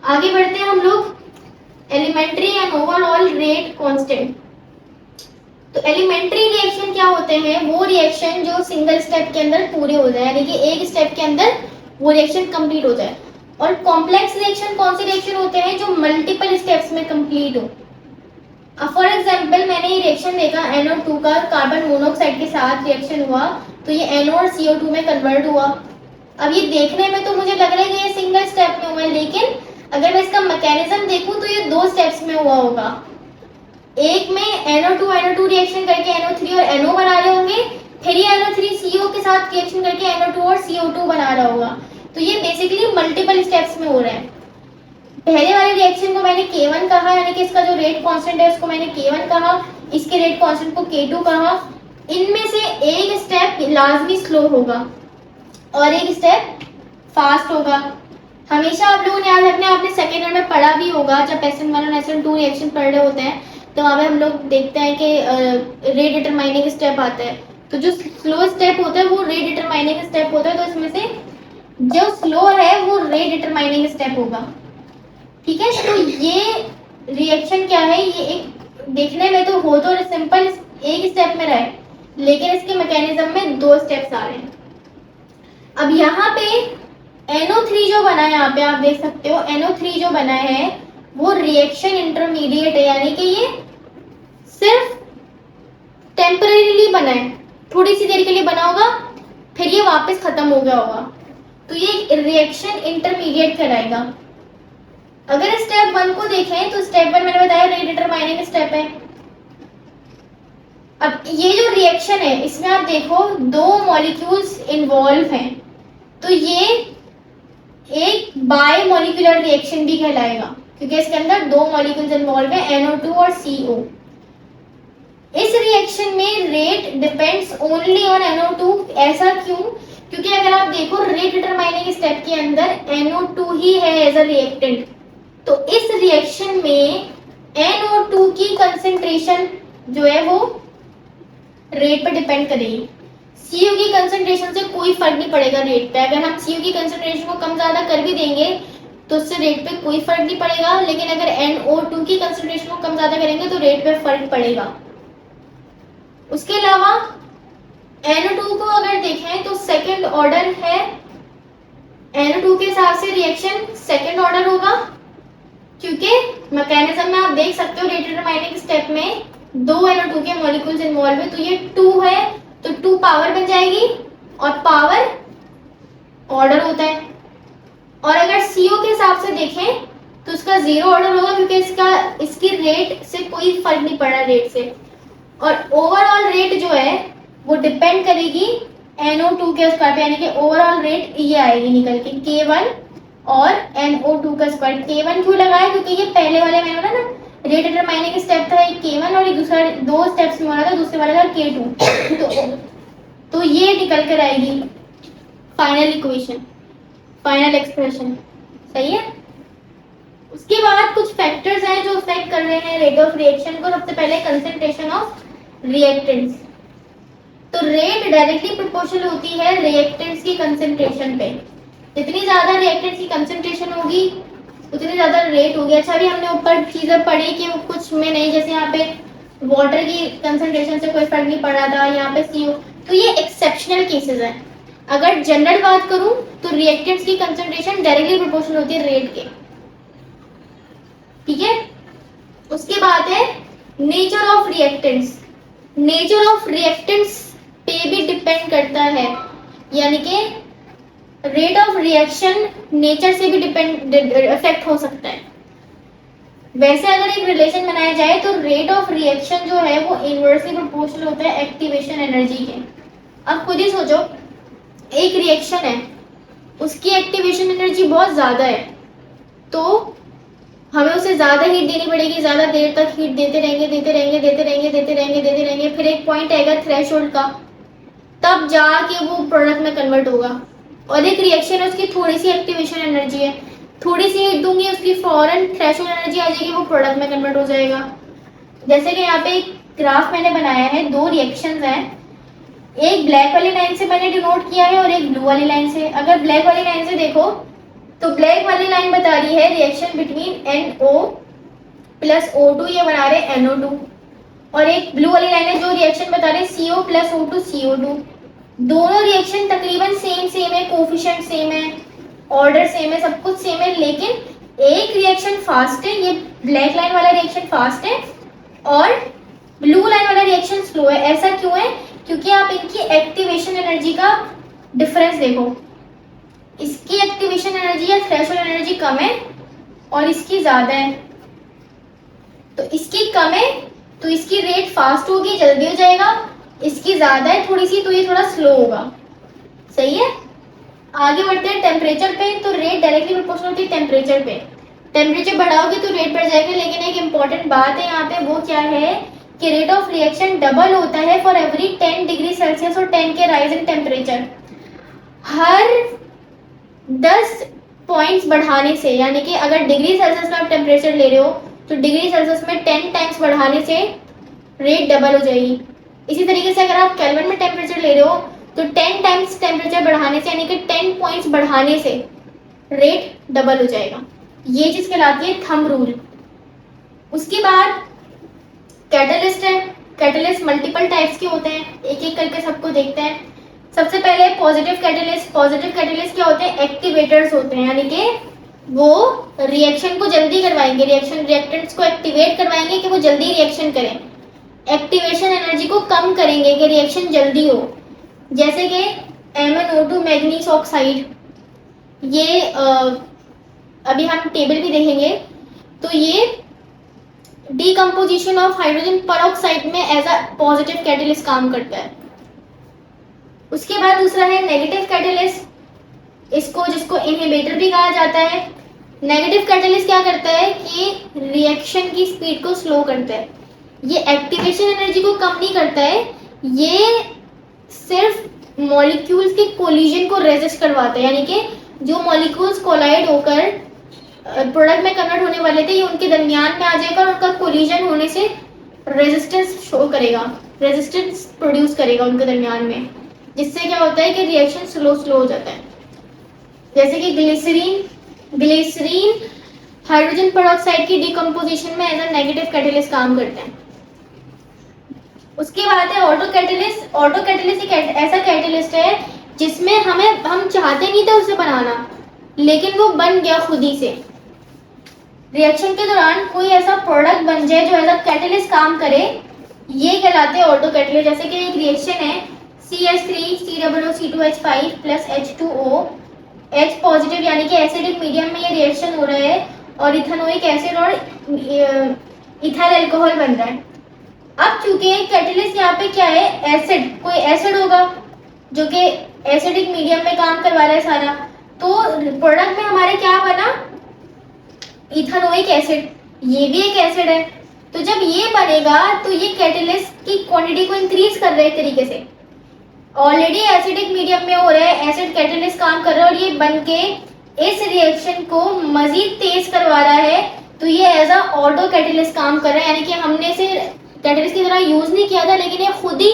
आगे बढ़ते हैं हम लोग। Elementary and overall rate constant. तो एलिमेंट्री रिएक्शन क्या होते हैं, वो रिएक्शन जो सिंगल स्टेप के अंदर पूरे हो जाए, यानी कि एक स्टेप के अंदर वो रिएक्शन कंप्लीट हो जाए। और कॉम्प्लेक्स रिएक्शन कौन से रिएक्शन होते हैं, जो मल्टीपल स्टेप्स में कंप्लीट हो। फॉर एग्जाम्पल मैंने ये रिएक्शन देखा, NO2 का कार्बन मोनोऑक्साइड के साथ रिएक्शन हुआ, तो ये NO और CO2 में कन्वर्ट हुआ। अब ये देखने में तो मुझे लग रहा है कि ये सिंगल स्टेप में हुआ है, लेकिन अगर मैं इसका मैकेनिज्म देखूं तो ये दो स्टेप्स में हुआ होगा। एक में NO2 रिएक्शन करके NO3 और NO बना रहे होंगे, फिर ये NO3 CO के साथ रिएक्शन करके NO2 और CO2 बना रहा होगा। तो ये बेसिकली मल्टीपल स्टेप्स में हो रहा है। पहले वाले रिएक्शन को मैंने K1 कहा, यानी कि इसका जो रेट कांस्टेंट है उसको मैंने K1 कहा, इसके रेट कांस्टेंट को K2 कहा। इनमें से एक स्टेप लाजमी स्लो होगा और एक स्टेप फास्ट होगा। हमेशा आप लोगों ने याद रखना, आपने सेकेंड ईयर में पढ़ा भी होगा, जब SN1 और SN2 रिएक्शन पढ़ रहे होते हैं तो वहाँ पे हम लोग देखते हैं कि रेट डिटरमाइनिंग स्टेप आता है। तो जो स्लो स्टेप होता है वो रेट डिटरमाइनिंग स्टेप होता है, तो इसमें से जो स्लो है वो रेट डिटरमाइनिंग स्टेप होगा। ठीक है, तो ये रिएक्शन क्या है, ये एक देखने में तो हो तो सिंपल एक स्टेप में रहे, लेकिन इसके मैकेनिज्म में दो स्टेप्स आ रहे हैं। अब यहाँ पे NO3 जो बना है, यहाँ पे आप देख सकते हो NO3 जो बना है वो रिएक्शन इंटरमीडिएट है, यानी कि ये सिर्फ टेम्परेरीली बना है, थोड़ी सी देर के लिए बना होगा, फिर ये वापस खत्म हो गया होगा। तो ये रिएक्शन इंटरमीडिएट कहलाएगा। अगर स्टेप 1 को देखें तो स्टेप 1 मैंने बताया रेट डिटरमाइनिंग स्टेप है। अब ये जो रिएक्शन है इसमें आप देखो दो मॉलिक्यूल्स इन्वॉल्व हैं, तो ये एक बाय मॉलिक्यूलर रिएक्शन भी कहलाएगा, क्योंकि इसके अंदर दो मॉलिक्यूल्स इन्वॉल्व है, NO2 और CO। इस रिएक्शन में rate depends only on NO2। ऐसा क्यों? क्योंकि अगर आप देखो रेट डिटरमाइनिंग स्टेप के अंदर NO2 ही है एज अ रिएक्टेंट, तो इस रिएक्शन में NO2 की कंसेंट्रेशन जो है वो रेट पर डिपेंड करेगी। CO की कंसेंट्रेशन से कोई फर्क नहीं पड़ेगा रेट पे। अगर हम CO की कंसेंट्रेशन को कम ज्यादा कर भी देंगे तो उससे रेट पे कोई फर्क नहीं पड़ेगा, लेकिन अगर NO2 की कंसेंट्रेशन को कम ज्यादा करेंगे तो रेट पे फर्क पड़ेगा। उसके अलावा NO2 को अगर देखें तो सेकेंड ऑर्डर है, NO2 के हिसाब से रिएक्शन सेकेंड ऑर्डर होगा, क्योंकि मैकेनिज्म में आप देख सकते हो रेट डिटरमाइनिंग स्टेप में दो NO2 के मॉलिक्यूल्स इन्वॉल्व है, तो ये 2 है तो 2 पावर बन जाएगी और पावर ऑर्डर होता है। और अगर CO के हिसाब से देखें तो इसका 0 ऑर्डर होगा, क्योंकि इसकी रेट से कोई फर्क नहीं पड़ रहा रेट से। और ओवरऑल रेट जो है वो डिपेंड करेगी NO2 के स्क्वायर पे, यानी कि ओवरऑल रेट ये आएगी निकल के K1 और NO2 का स्क्वायर। K1 क्यों लगाया? क्योंकि ये पहले वाले मैंने बोला ना रेट डिटरमाइनिंग स्टेप था एक K1 और एक दूसरा दो स्टेप्स में हो रहा था, दूसरे वाला था K2। तो ये निकल कर आएगी फाइनल इक्वेशन, फाइनल एक्सप्रेशन। सही है। उसके बाद कुछ फैक्टर्स हैं जो अफेक्ट कर रहे हैं रेट ऑफ रिएक्शन को। सबसे पहले कंसंट्रेशन ऑफ रिएक्टेंट्स। तो रेट डायरेक्टली प्रोपोर्शनल होती है रिएक्टेंट्स की कंसंट्रेशन पे। जितनी ज्यादा रिएक्टेंट्स की कंसंट्रेशन होगी उतनी ज्यादा रेट होगी। अच्छा, अभी हमने ऊपर चीजें पढ़ी कि वो कुछ में नहीं, जैसे यहाँ पे वाटर की कंसंट्रेशन से कोई फर्क नहीं पड़ रहा था, यहाँ पे CO। तो ये एक्सेप्शनल केसेस हैं। अगर जनरल बात करूं तो रिएक्टेंट्स की कंसंट्रेशन डायरेक्टली प्रोपोर्शनल होती है रेट के। ठीक है। उसके बाद है nature of reactants. Nature of reactants पे भी डिपेंड करता है, यानी कि रेट ऑफ रिएक्शन नेचर से भी इफेक्ट हो सकता है। वैसे अगर एक रिलेशन बनाया जाए तो रेट ऑफ रिएक्शन जो है वो इनवर्सली प्रोपोर्शनल होता है एक्टिवेशन एनर्जी के। अब खुद ही सोचो, एक रिएक्शन है, उसकी एक्टिवेशन एनर्जी बहुत ज्यादा है, तो हमें उसे ज्यादा हीट देनी पड़ेगी, ज्यादा देर तक हीट देते रहेंगे, फिर एक पॉइंट आएगा थ्रेशोल्ड का, तब जाके वो प्रोडक्ट में कन्वर्ट होगा। और एक रिएक्शन है, उसकी थोड़ी सी एक्टिवेशन एनर्जी है, थोड़ी सी हीट दूंगी उसकी फौरन थ्रेशोल्ड एनर्जी आ जाएगी, वो प्रोडक्ट में कन्वर्ट हो जाएगा। जैसे कि यहाँ पे एक ग्राफ मैंने बनाया है, दो रिएक्शंस हैं, एक ब्लैक वाली लाइन से मैंने डिनोट किया है और एक ब्लू वाली लाइन से। अगर ब्लैक वाली लाइन से देखो तो ब्लैक वाली लाइन बता रही है reaction between NO plus O2 ये बना रहे NO2, और एक ब्लू वाली लाइन है जो रिएक्शन बता रहे CO प्लस O2 CO2। दोनों रिएक्शन तकरीबन सेम है, कोफिशिएंट सेम है, ऑर्डर सेम है, सब कुछ सेम है, लेकिन एक रिएक्शन फास्ट है, ये ब्लैक लाइन वाला रिएक्शन फास्ट है और ब्लू लाइन वाला रिएक्शन स्लो है। ऐसा क्यों है? क्योंकि आप इनकी एक्टिवेशन एनर्जी का डिफरेंस देखो, इसकी एक्टिवेशन एनर्जी या थ्रेशोल्ड एनर्जी कम है और इसकी ज्यादा है। तो इसकी कम है तो इसकी रेट फास्ट होगी, जल्दी हो जाएगा, इसकी ज्यादा है थोड़ी सी तो ये थोड़ा स्लो होगा। सही है। आगे बढ़ते हैं टेम्परेचर पे। तो रेट डायरेक्टली प्रोपोर्शनल होती है टेम्परेचर पे। टेम्परेचर बढ़ाओगे तो रेट बढ़ जाएगा, लेकिन एक इंपॉर्टेंट बात है यहाँ पे, वो क्या है कि रेट ऑफ रिएक्शन डबल होता है फॉर एवरी 10 डिग्री सेल्सियस और 10 के rise in temperature. Her 10 points बढ़ाने से, यानी कि अगर डिग्री सेल्सियस में आप टेम्परेचर ले रहे हो तो डिग्री सेल्सियस में 10 टाइम्स बढ़ाने से रेट डबल हो जाएगी। इसी तरीके से अगर आप केल्विन में टेम्परेचर ले रहे हो तो 10 टाइम्स टेम्परेचर बढ़ाने से, यानी कि 10 पॉइंट्स बढ़ाने से रेट डबल हो जाएगा। ये चीज कहलाती है थंब रूल। उसके बाद कैटलिस्ट है। कैटलिस्ट मल्टीपल टाइप्स के होते हैं, एक एक करके सबको देखते हैं। सबसे पहले पॉजिटिव कैटलिस्ट। पॉजिटिव कैटलिस्ट क्या होते हैं? एक्टिवेटर्स होते हैं, यानी कि वो रिएक्शन को जल्दी करवाएंगे, रिएक्शन रिएक्टेंट्स को एक्टिवेट करवाएंगे कि वो जल्दी रिएक्शन करें, एक्टिवेशन एनर्जी को कम करेंगे कि रिएक्शन जल्दी हो। जैसे कि MnO2 मैग्नीज ऑक्साइड, ये अभी हम टेबल भी देखेंगे। तो ये डीकम्पोजिशन ऑफ हाइड्रोजन परऑक्साइड में एज अ पॉजिटिव कैटलिस्ट काम करता है। उसके बाद दूसरा है नेगेटिव कैटलिस्ट, इसको जिसको इनहिबिटर भी कहा जाता है। नेगेटिव कैटलिस्ट क्या करता है कि रिएक्शन की स्पीड को स्लो करता है। ये एक्टिवेशन एनर्जी को कम नहीं करता है, ये सिर्फ मॉलिक्यूल्स के कोलिजन को रेजिस्ट करवाता है, यानी कि जो मॉलिक्यूल्स कोलाइड होकर प्रोडक्ट में कन्वर्ट होने वाले थे, ये उनके दरमियान में आ जाएगा और उनका कोलिजन होने से रेजिस्टेंस शो करेगा, रेजिस्टेंस प्रोड्यूस करेगा उनके दरमियान में, जिससे क्या होता है कि रिएक्शन स्लो हो जाता है। जैसे कि ग्लिसरीन हाइड्रोजन पेरोक्साइड की डिकम्पोजिशन में एज अ नेगेटिव कैटलिस्ट काम करते हैं। उसके बाद है ऑटो कैटलिस्ट। ऑटो कैटलिस्ट एक ऐसा कैटलिस्ट है जिसमें हम चाहते नहीं थे उसे बनाना, लेकिन वो बन गया खुद ही से। रिएक्शन के दौरान कोई ऐसा प्रोडक्ट बन जाए जो एज अ कैटलिस्ट काम करे, ये कहलाते हैं ऑटो कैटलिस्ट। जैसे कि एक रिएक्शन है CH3COOC2H5 plus H2O, H positive, यानी कि एसिडिक मीडियम में ये रिएक्शन हो रहा है और इथेनोइक एसिड और इथाइल अल्कोहल बन रहा है। अब चूंकि कैटलिस्ट यहाँ पे क्या है, एसिड, कोई एसिड होगा जो कि एसिडिक मीडियम में काम करवा रहा है सारा, तो प्रोडक्ट में हमारे क्या बना, इथेनोइक एसिड, ये भी एक एसिड है। तो जब ये बनेगा तो ये कैटलिस्ट की क्वांटिटी को इंक्रीज कर रहा है एक तरीके से। ऑलरेडी एसिडिक मीडियम में हो रहा है, एसिड कैटलिस्ट काम कर रहा है और ये बनके इस रिएक्शन को मजीद तेज करवा रहा है, तो ये एज अ ऑटो कैटलिस्ट काम कर रहा है, यानी कि हमने इसे कैटलिस्ट की तरह यूज नहीं किया था, लेकिन ये खुद ही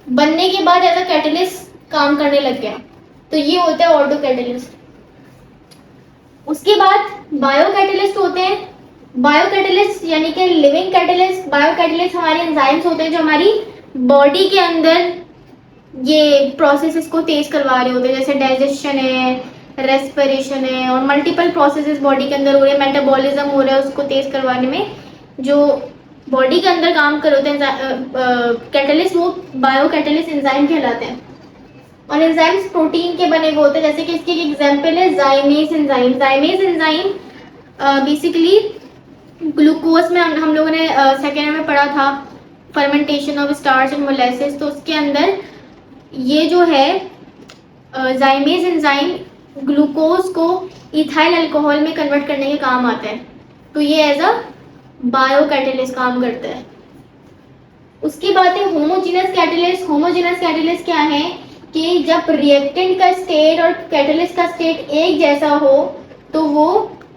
बनने के बाद एज अ कैटलिस्ट काम करने लग गया। तो ये होता है ऑटो कैटलिस्ट। उसके बाद बायो कैटलिस्ट होते हैं। बायो कैटलिस्ट यानी कि लिविंग कैटलिस्ट। बायो कैटलिस्ट हमारे एंजाइम्स होते हैं जो हमारी बॉडी के अंदर ये प्रोसेसेस को तेज करवा रहे होते हैं, जैसे डाइजेशन है, रेस्पिरेशन है और मल्टीपल प्रोसेसेस बॉडी के अंदर हो रहे हैं, मेटाबॉलिज्म हो रहा है, उसको तेज करवाने में जो बॉडी के अंदर काम कर होते हैं कैटलिस्ट, वो बायो कैटलिस्ट एंजाइम कहलाते हैं। और एंजाइम्स प्रोटीन के बने हुए होते हैं, जैसे कि इसकी एक एग्जांपल है जाइमेज एंजाइम। जाइमेज एंजाइम बेसिकली ग्लूकोज में हम लोगों ने सेकेंड में पढ़ा था fermentation of starch and molasses, तो उसके अंदर ये जो है जाइमेज एंजाइम ग्लूकोज को इथाइल अल्कोहल में कन्वर्ट करने के काम आता है, तो ये एज अ बायो कैटलिस्ट काम करता है। उसकी बात है होमोजेनस कैटलिस्ट। होमोजेनस कैटलिस्ट क्या है कि जब रिएक्टेंट का स्टेट और कैटलिस्ट का स्टेट एक जैसा हो तो वो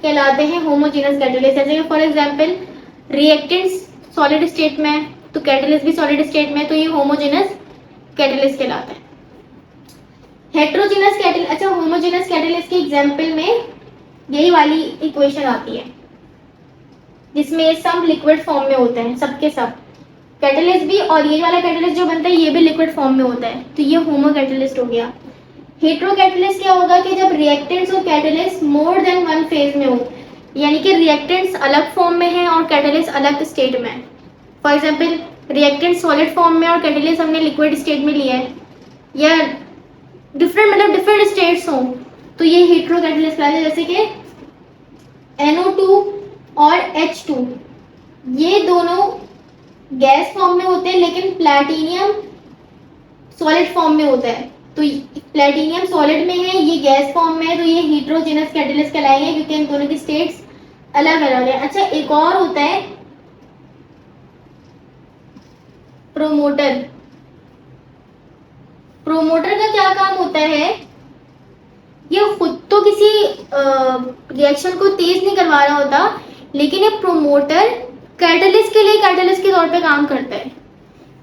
कहलाते हैं होमोजेनस कैटलिस्ट। जैसे कि for example reactant solid state में तो कैटलिस्ट भी सॉलिड स्टेट में, तो ये होमोजेनस कैटलिस्ट कहलाता है। हेट्रोजेनस कैटलिस्ट, अच्छा होमोजेनस कैटलिस्ट के एग्जांपल में यही वाली इक्वेशन आती है। जिसमें सब लिक्विड फॉर्म में होते हैं, सबके सब कैटलिस्ट भी, और ये वाला कैटलिस्ट जो बनता है ये भी लिक्विड फॉर्म में होता है, तो ये होमो कैटलिस्ट हो गया। हेटेरो कैटलिस्ट क्या होगा कि जब रिएक्टेंट्स और catalyst more than one phase में हो, यानी कि रिएक्टेंट्स अलग फॉर्म में है और कैटलिस्ट अलग स्टेट में है। For example reactant solid form में और कैटलिस्ट हमने लिक्विड स्टेट में लिया है, या डिफरेंट मतलब डिफरेंट स्टेट्स हों, तो ये हेटेरो कैटलिस्ट कहलाते हैं। जैसे कि NO2 और H2 ये दोनों गैस फॉर्म में होते हैं, लेकिन प्लैटिनियम सॉलिड फॉर्म में होता है। तो प्लैटिनियम सॉलिड में है, ये गैस फॉर्म में है, तो ये हेटेरोजेनस कैटलिस्ट कहलाएंगे क्योंकि इन दोनों की स्टेट्स अलग अलग है। अच्छा, एक और होता है प्रोमोटर। प्रोमोटर का क्या काम होता है, ये खुद तो किसी रिएक्शन को तेज नहीं करवा रहा होता, लेकिन ये प्रोमोटर कैटलिस्ट के लिए कैटलिस्ट के तौर पे काम करता है।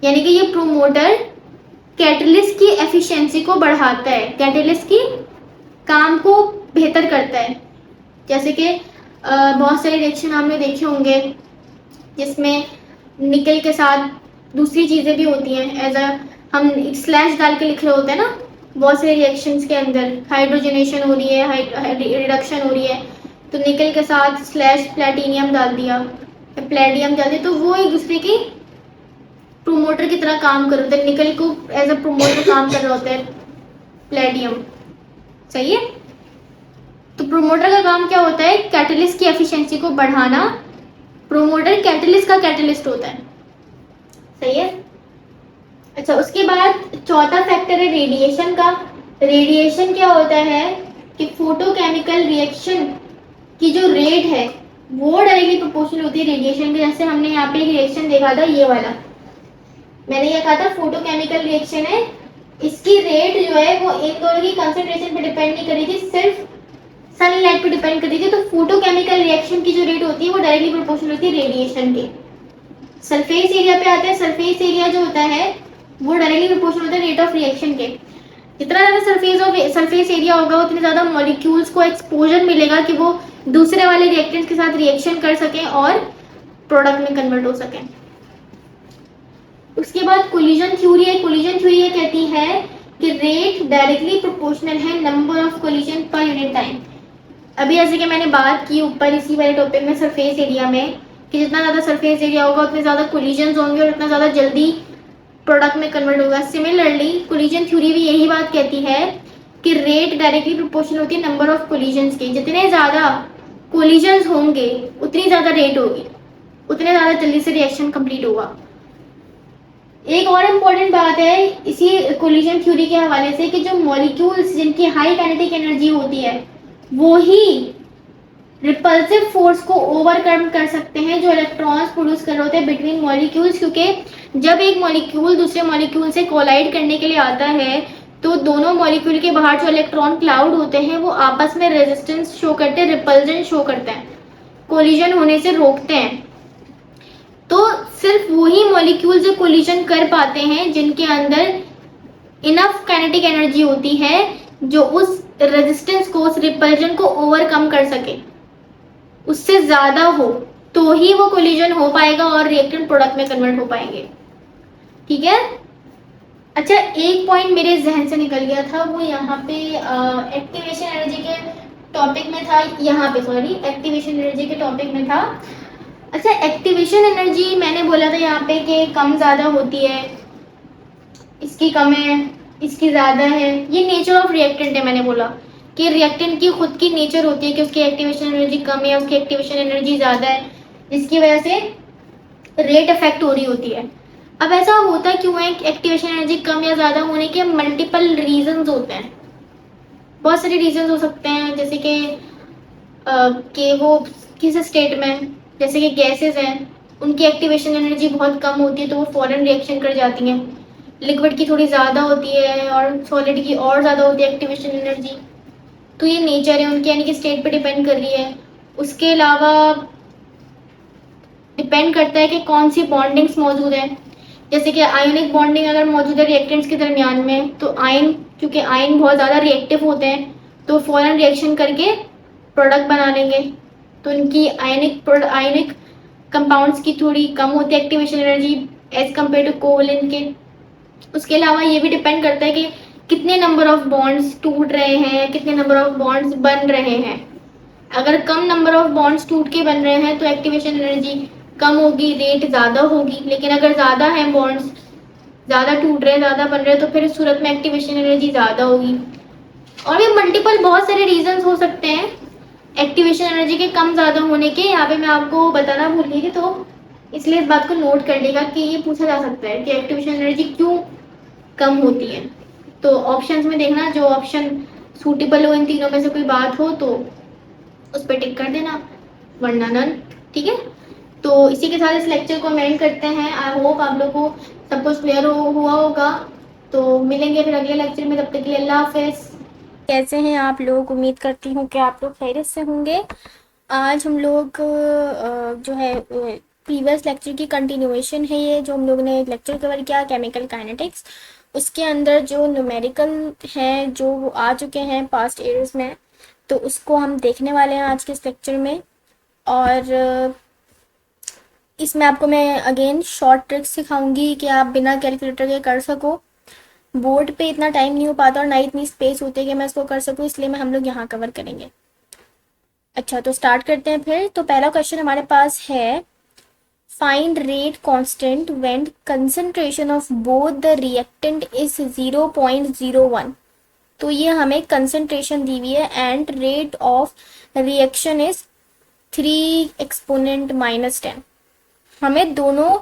यानी कि ये प्रोमोटर कैटलिस्ट की एफिशिएंसी को बढ़ाता है, कैटलिस्ट की काम को बेहतर करता है। जैसे कि बहुत सारे रिएक्शन आपने देखे होंगे जिसमें निकल के साथ दूसरी चीजें भी होती हैं, एज अ हम स्लैश डाल के लिख रहे होते हैं ना, बहुत सारे रिएक्शंस के अंदर हाइड्रोजनेशन हो रही है, रिडक्शन हो रही है, तो निकल के साथ स्लैश प्लैटिनियम डाल दिया, प्लेडियम डाल दिया, तो वो एक दूसरे की प्रोमोटर की तरह काम कर रहे होते हैं। निकल को एज अ प्रोमोटर काम कर रहा होता है प्लेडियम, सही है। तो प्रोमोटर का काम क्या होता है, कैटलिस्ट की एफिशिएंसी को बढ़ाना। प्रोमोटर कैटलिस्ट का कैटलिस्ट होता है, सही है। अच्छा, उसके बाद चौथा फैक्टर है रेडिएशन का। रेडिएशन क्या होता है कि फोटोकेमिकल रिएक्शन की जो रेट है वो डायरेक्टली प्रोपोर्शनल होती है रेडिएशन के। जैसे हमने यहाँ पे एक रिएक्शन देखा था, ये वाला मैंने ये कहा था फोटोकेमिकल रिएक्शन है, इसकी रेट जो है वो इन दोनों की कंसंट्रेशन पे डिपेंड नहीं करी थी, सिर्फ सनलाइट पे डिपेंड करती थी। तो फोटोकेमिकल रिएक्शन की जो रेट होती है वो डायरेक्टली प्रोपोर्शनल होती है रेडिएशन के। सरफेस एरिया पे आते हैं, सरफेस एरिया जो होता है वो डायरेक्टली प्रोपोर्शनल होता है रेट ऑफ रिएक्शन के। जितना ज्यादा सरफेस एरिया होगा उतने ज्यादा मॉलिक्यूल्स को एक्सपोजर मिलेगा कि वो दूसरे वाले रिएक्टेंट्स के साथ रिएक्शन कर सकें और प्रोडक्ट में कन्वर्ट हो सकें। उसके बाद कोलिजन थ्योरी है। कोलिजन थ्योरी ये कहती है कि रेट डायरेक्टली प्रोपोर्शनल है नंबर ऑफ कोलिजन पर यूनिट टाइम। अभी जैसे कि मैंने बात की ऊपर इसी वाले टॉपिक में सरफेस एरिया में, कि जितना ज्यादा सरफेस एरिया होगा उतने ज्यादा कोलिजन होंगे और उतना ज्यादा जल्दी प्रोडक्ट में कन्वर्ट होगा। सिमिलरली कोलिजन थ्योरी भी यही बात कहती है कि रेट डायरेक्टली प्रोपोर्शनल होती है नंबर ऑफ कोलिजन्स के। जितने ज्यादा कोलिजन्स होंगे उतनी ज्यादा रेट होगी, उतने ज्यादा जल्दी से रिएक्शन कंप्लीट होगा। एक और इम्पोर्टेंट बात है इसी कोलिजन थ्योरी के हवाले से कि जो मॉलिक्यूल्स जिनकी हाई काइनेटिक एनर्जी होती है वो ही रिपल्सिव फोर्स को ओवरकम कर सकते हैं जो इलेक्ट्रॉन्स प्रोड्यूस कर रहे होते हैं बिटवीन मॉलिक्यूल्स। क्योंकि जब एक मॉलिक्यूल दूसरे मॉलिक्यूल से कोलाइड करने के लिए आता है तो दोनों मॉलिक्यूल के बाहर जो इलेक्ट्रॉन क्लाउड होते हैं वो आपस में रेजिस्टेंस शो करते हैं, रिपल्जन शो करते हैं, कोलिजन होने से रोकते हैं। तो सिर्फ वही मॉलिक्यूल जो कोलिजन कर पाते हैं जिनके अंदर इनफ काइनेटिक एनर्जी होती है जो उस रेजिस्टेंस को, उस रिपल्जन को ओवरकम कर सके, उससे ज्यादा हो, तो ही वो कोलिजन हो पाएगा और रिएक्टेंट प्रोडक्ट में कन्वर्ट हो पाएंगे। ठीक है। अच्छा, एक पॉइंट मेरे जहन से निकल गया था, वो यहाँ पे एक्टिवेशन एनर्जी के टॉपिक में था, यहाँ पे सॉरी एक्टिवेशन एनर्जी के टॉपिक में था। अच्छा, एक्टिवेशन एनर्जी मैंने बोला था यहाँ पे कि कम ज्यादा होती है, इसकी कम है, इसकी ज्यादा है, ये नेचर ऑफ रिएक्टेंट है। मैंने बोला कि रिएक्टेंट की खुद की नेचर होती है कि उसकी एक्टिवेशन एनर्जी कम है, उसकी एक्टिवेशन एनर्जी ज्यादा है, जिसकी वजह से रेट इफेक्ट हो रही होती है। अब ऐसा होता क्यों है एक्टिवेशन एनर्जी कम या ज्यादा होने के मल्टीपल रीजंस होते हैं, बहुत सारे रीजंस हो सकते हैं। जैसे कि वो किस स्टेट में, जैसे कि गैसेस हैं उनकी एक्टिवेशन एनर्जी बहुत कम होती है तो वो फॉरन रिएक्शन कर जाती हैं, लिक्विड की थोड़ी ज़्यादा होती है और सॉलिड की और ज़्यादा होती है एक्टिवेशन एनर्जी। तो ये नेचर है उनकी, यानी कि स्टेट पे डिपेंड कर रही है। उसके अलावा डिपेंड करता है कि कौन सी बॉन्डिंग्स मौजूद है। जैसे कि आयोनिक बॉन्डिंग अगर मौजूद है रिएक्टेंट्स के दरमियान में, तो आयन, क्योंकि आयन बहुत ज़्यादा रिएक्टिव होते हैं तो फॉरन रिएक्शन करके प्रोडक्ट बना लेंगे, तो उनकी आयनिक कंपाउंड्स की थोड़ी कम होती है activation energy as compare to covalent के। उसके अलावा ये भी डिपेंड करता है कि कितने नंबर ऑफ बॉन्ड्स टूट रहे हैं, कितने नंबर ऑफ बॉन्ड्स बन रहे हैं। अगर कम नंबर ऑफ बॉन्ड्स टूट के बन रहे हैं तो एक्टिवेशन एनर्जी कम होगी, रेट ज़्यादा होगी। लेकिन अगर ज़्यादा है बॉन्ड्स, ज़्यादा टूट रहे हैं, ज़्यादा बन रहे हैं, तो फिर इस सूरत में एक्टिवेशन एनर्जी ज़्यादा होगी। और भी मल्टीपल बहुत सारे रीजंस हो सकते हैं एक्टिवेशन एनर्जी के कम ज़्यादा होने के। यहाँ पे मैं आपको बताना भूल गई थी, तो इसलिए इस बात को नोट कर लेगा कि ये पूछा जा सकता है कि एक्टिवेशन एनर्जी क्यों कम होती है। तो ऑप्शंस में देखना, जो ऑप्शन सूटेबल हो इन तीनों में से कोई बात हो तो उस पर टिक कर देना, वरना नन। ठीक है, तो इसी के साथ इस लेक्चर को एंड करते हैं। आई होप आप लोगों को सब कुछ क्लियर हुआ होगा। तो मिलेंगे फिर अगले लेक्चर में, तब तक के लिए अल्लाह हाफिज। कैसे हैं आप लोग? उम्मीद करती हूँ कि आप लोग खैरियत से होंगे। आज हम लोग जो है प्रीवियस लेक्चर की कंटिन्यूएशन है ये, जो हम लोग ने लेक्चर कवर किया केमिकल काइनेटिक्स, उसके अंदर जो न्यूमेरिकल हैं जो वो आ चुके हैं पास्ट ईयर्स में, तो उसको हम देखने वाले हैं आज के इस लेक्चर में। और इसमें आपको मैं अगेन शॉर्ट ट्रिक्स सिखाऊंगी कि आप बिना कैलकुलेटर के कर सको। बोर्ड पे इतना टाइम नहीं हो पाता और ना इतनी स्पेस होती है कि मैं इसको कर सकूँ, इसलिए हम लोग यहाँ कवर करेंगे। अच्छा, तो स्टार्ट करते हैं फिर। तो पहला क्वेश्चन हमारे पास है, find rate constant when concentration of both the reactant is 0.01। तो ये हमें कंसंट्रेशन दी हुई है and rate of reaction is 3 exponent -10। हमें दोनों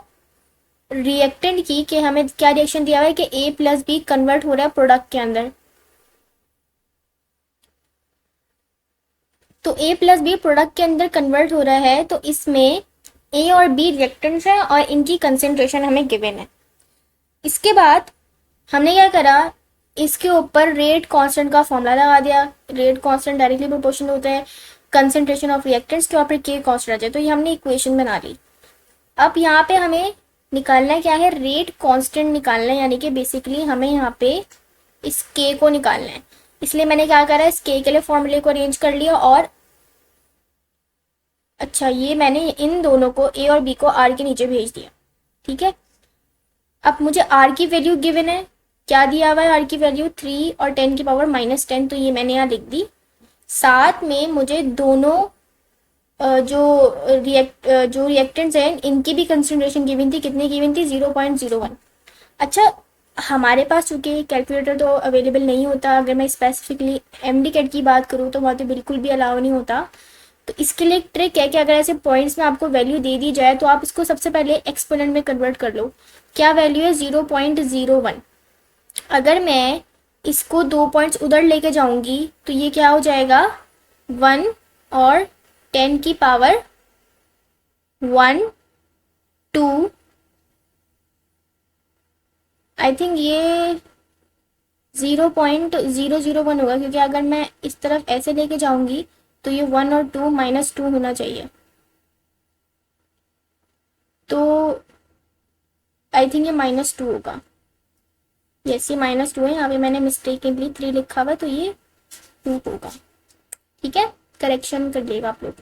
रिएक्टेंट की कि हमें क्या रिएक्शन दिया हुआ है कि A प्लस बी कन्वर्ट हो रहा है प्रोडक्ट के अंदर। तो A प्लस बी प्रोडक्ट के अंदर कन्वर्ट हो रहा है, तो इसमें A और B रिएक्टेंट्स हैं और इनकी कंसेंट्रेशन हमें गिवन है। इसके बाद हमने क्या करा, इसके ऊपर रेट कांस्टेंट का फॉर्मूला लगा दिया। रेट कांस्टेंट डायरेक्टली प्रोपोर्शनल होता है कंसेंट्रेशन ऑफ रिएक्टेंट्स के ऊपर K कांस्टेंट आ जाए। तो ये हमने इक्वेशन बना ली। अब यहाँ पे हमें निकालना क्या है, रेट कांस्टेंट निकालना है, यानी कि बेसिकली हमें यहाँ पे इस K को निकालना है। इसलिए मैंने क्या करा, इस K के लिए फॉर्मूले को अरेंज कर लिया। और अच्छा, ये मैंने इन दोनों को A और B को R के नीचे भेज दिया। ठीक है, अब मुझे R की वैल्यू गिवन है, क्या दिया हुआ है R की वैल्यू 3 और 10 की पावर -10, तो ये मैंने यहाँ लिख दी। साथ में मुझे दोनों जो रिएक्टेंट्स हैं इनकी भी कंसंट्रेशन गिवन थी। कितनी गिवन थी? 0.01। अच्छा, हमारे पास चूँकि कैलकुलेटर तो अवेलेबल नहीं होता, अगर मैं स्पेसिफिकली MD कैट की बात करूँ तो वहाँ तो बिल्कुल भी अलाउ नहीं होता। तो इसके लिए एक ट्रिक है कि अगर ऐसे पॉइंट्स में आपको वैल्यू दे दी जाए तो आप इसको सबसे पहले एक्सपोनेंट में कन्वर्ट कर लो। क्या वैल्यू है? 0.01। अगर मैं इसको 2 पॉइंट्स उधर लेके जाऊंगी तो ये क्या हो जाएगा, 1 और 10 की पावर 1 2, आई थिंक ये 0.001 होगा, क्योंकि अगर मैं इस तरफ ऐसे लेके जाऊंगी तो ये 1 और 2 -2 होना चाहिए। तो आई थिंक ये -2 होगा। यस, ये -2 है। यहाँ पे मैंने मिस्टेकनली 3 लिखा हुआ है, तो ये 2 होगा। ठीक है, करेक्शन कर लेगा आप लोग।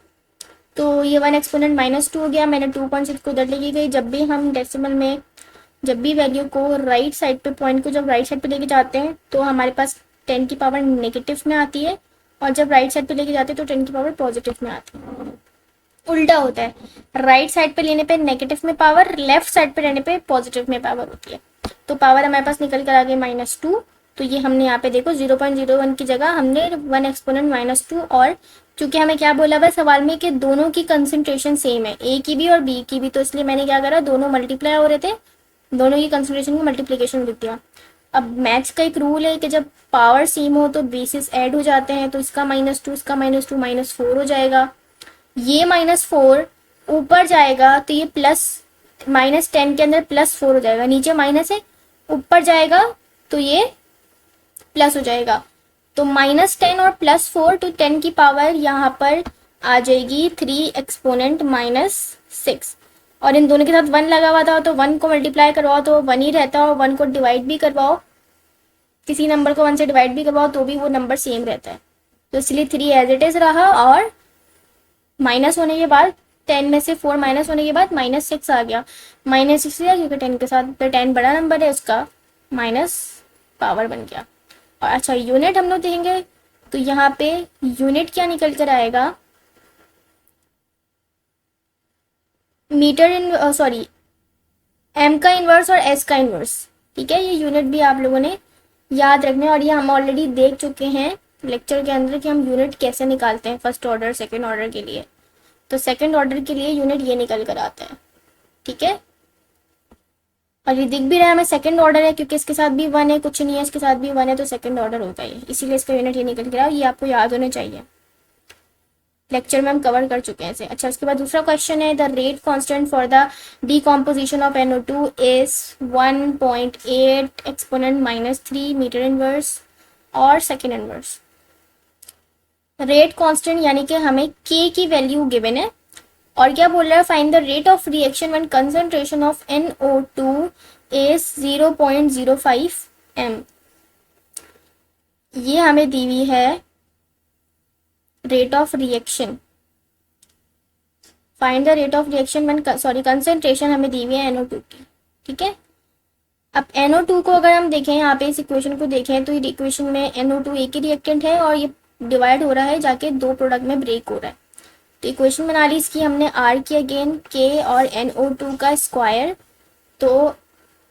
तो ये 1 एक्सपोनेंट -2 हो गया। मैंने 2.6 को उधर लेके गई। जब भी हम डेसिमल में जब भी वैल्यू को राइट साइड पे, पॉइंट को जब राइट साइड पे लेके जाते हैं तो हमारे पास 10 की पावर नेगेटिव में आती है, और जब राइट साइड पे लेके जाते हैं तो 10 की पावर पॉजिटिव में आती है। उल्टा होता है, राइट साइड पे लेने पे नेगेटिव में पावर, लेफ्ट साइड पे लेने पे पॉजिटिव में पावर होती है। तो पावर हमारे पास निकल कर आ गई -2। तो ये हमने यहाँ पे देखो 0.01 की जगह हमने 1 एक्सपोनेंट -2। और चूंकि हमें क्या बोला हुआ है सवाल में कि दोनों की कंसंट्रेशन सेम है, A की भी और B की भी, तो इसलिए मैंने क्या करा, दोनों मल्टीप्लाई हो रहे थे, दोनों की कंसंट्रेशन की मल्टीप्लीकेशन लिख दिया। अब मैथ्स का एक रूल है कि जब पावर सेम हो तो बेसिस ऐड हो जाते हैं। तो इसका -2, इसका -2, -4 हो जाएगा। ये -4 ऊपर जाएगा तो ये प्लस, -10 के अंदर +4 हो जाएगा। नीचे माइनस है, ऊपर जाएगा तो ये प्लस हो जाएगा। तो -10 और +4, तो 10 की पावर यहाँ पर आ जाएगी 3 एक्सपोनेंट -6। और इन दोनों के साथ 1 लगा हुआ था, तो 1 को मल्टीप्लाई करवाओ तो 1 ही रहता है, और 1 को डिवाइड भी करवाओ, किसी नंबर को 1 से डिवाइड भी करवाओ तो भी वो नंबर सेम रहता है। तो इसलिए 3 एज इट इज रहा, और माइनस होने के बाद 10 में से 4 माइनस होने के बाद -6 आ गया। -6 है क्योंकि 10 के साथ तो 10 बड़ा नंबर है, उसका माइनस पावर बन गया। और अच्छा यूनिट हम लोग देखेंगे तो यहाँ पे यूनिट क्या निकल कर आएगा, मीटर इन सॉरी एम का इन्वर्स और एस का इन्वर्स। ठीक है, ये यूनिट भी आप लोगों ने याद रखना है और ये हम ऑलरेडी देख चुके हैं लेक्चर के अंदर कि हम यूनिट कैसे निकालते हैं फर्स्ट ऑर्डर सेकंड ऑर्डर के लिए। तो सेकंड ऑर्डर के लिए यूनिट ये निकल कर आता है। ठीक है, और ये दिख भी रहा है हमें सेकंड ऑर्डर है क्योंकि इसके साथ भी 1 है, कुछ नहीं है इसके साथ भी 1 है, तो सेकंड ऑर्डर होता है, इसीलिए इसका यूनिट ये निकल कर रहा है। ये आपको याद होना चाहिए, लेक्चर में हम कवर कर चुके हैं इसे। अच्छा, उसके बाद दूसरा क्वेश्चन है, the rate constant for the decomposition of NO2 is 1.8 exponent -3 metre inverse और सेकेंड इनवर्स। रेट कांस्टेंट यानी कि हमें k की वैल्यू गिवन है और क्या बोल रहा है, find the rate of reaction when concentration of NO2 is 0.05 m। ये हमें दी हुई है rate of reaction, find the rate of reaction when sorry concentration हमें दी हुई है NO2 की। ठीक है, अब NO2 को अगर हम देखें यहाँ पे इस इक्वेशन को देखें तो ये इक्वेशन में NO2 एक ही रिएक्टेंट है और ये डिवाइड हो रहा है जाके दो प्रोडक्ट में ब्रेक हो रहा है। तो इक्वेशन बना ली इसकी हमने, R की अगेन K और NO2 का स्क्वायर। तो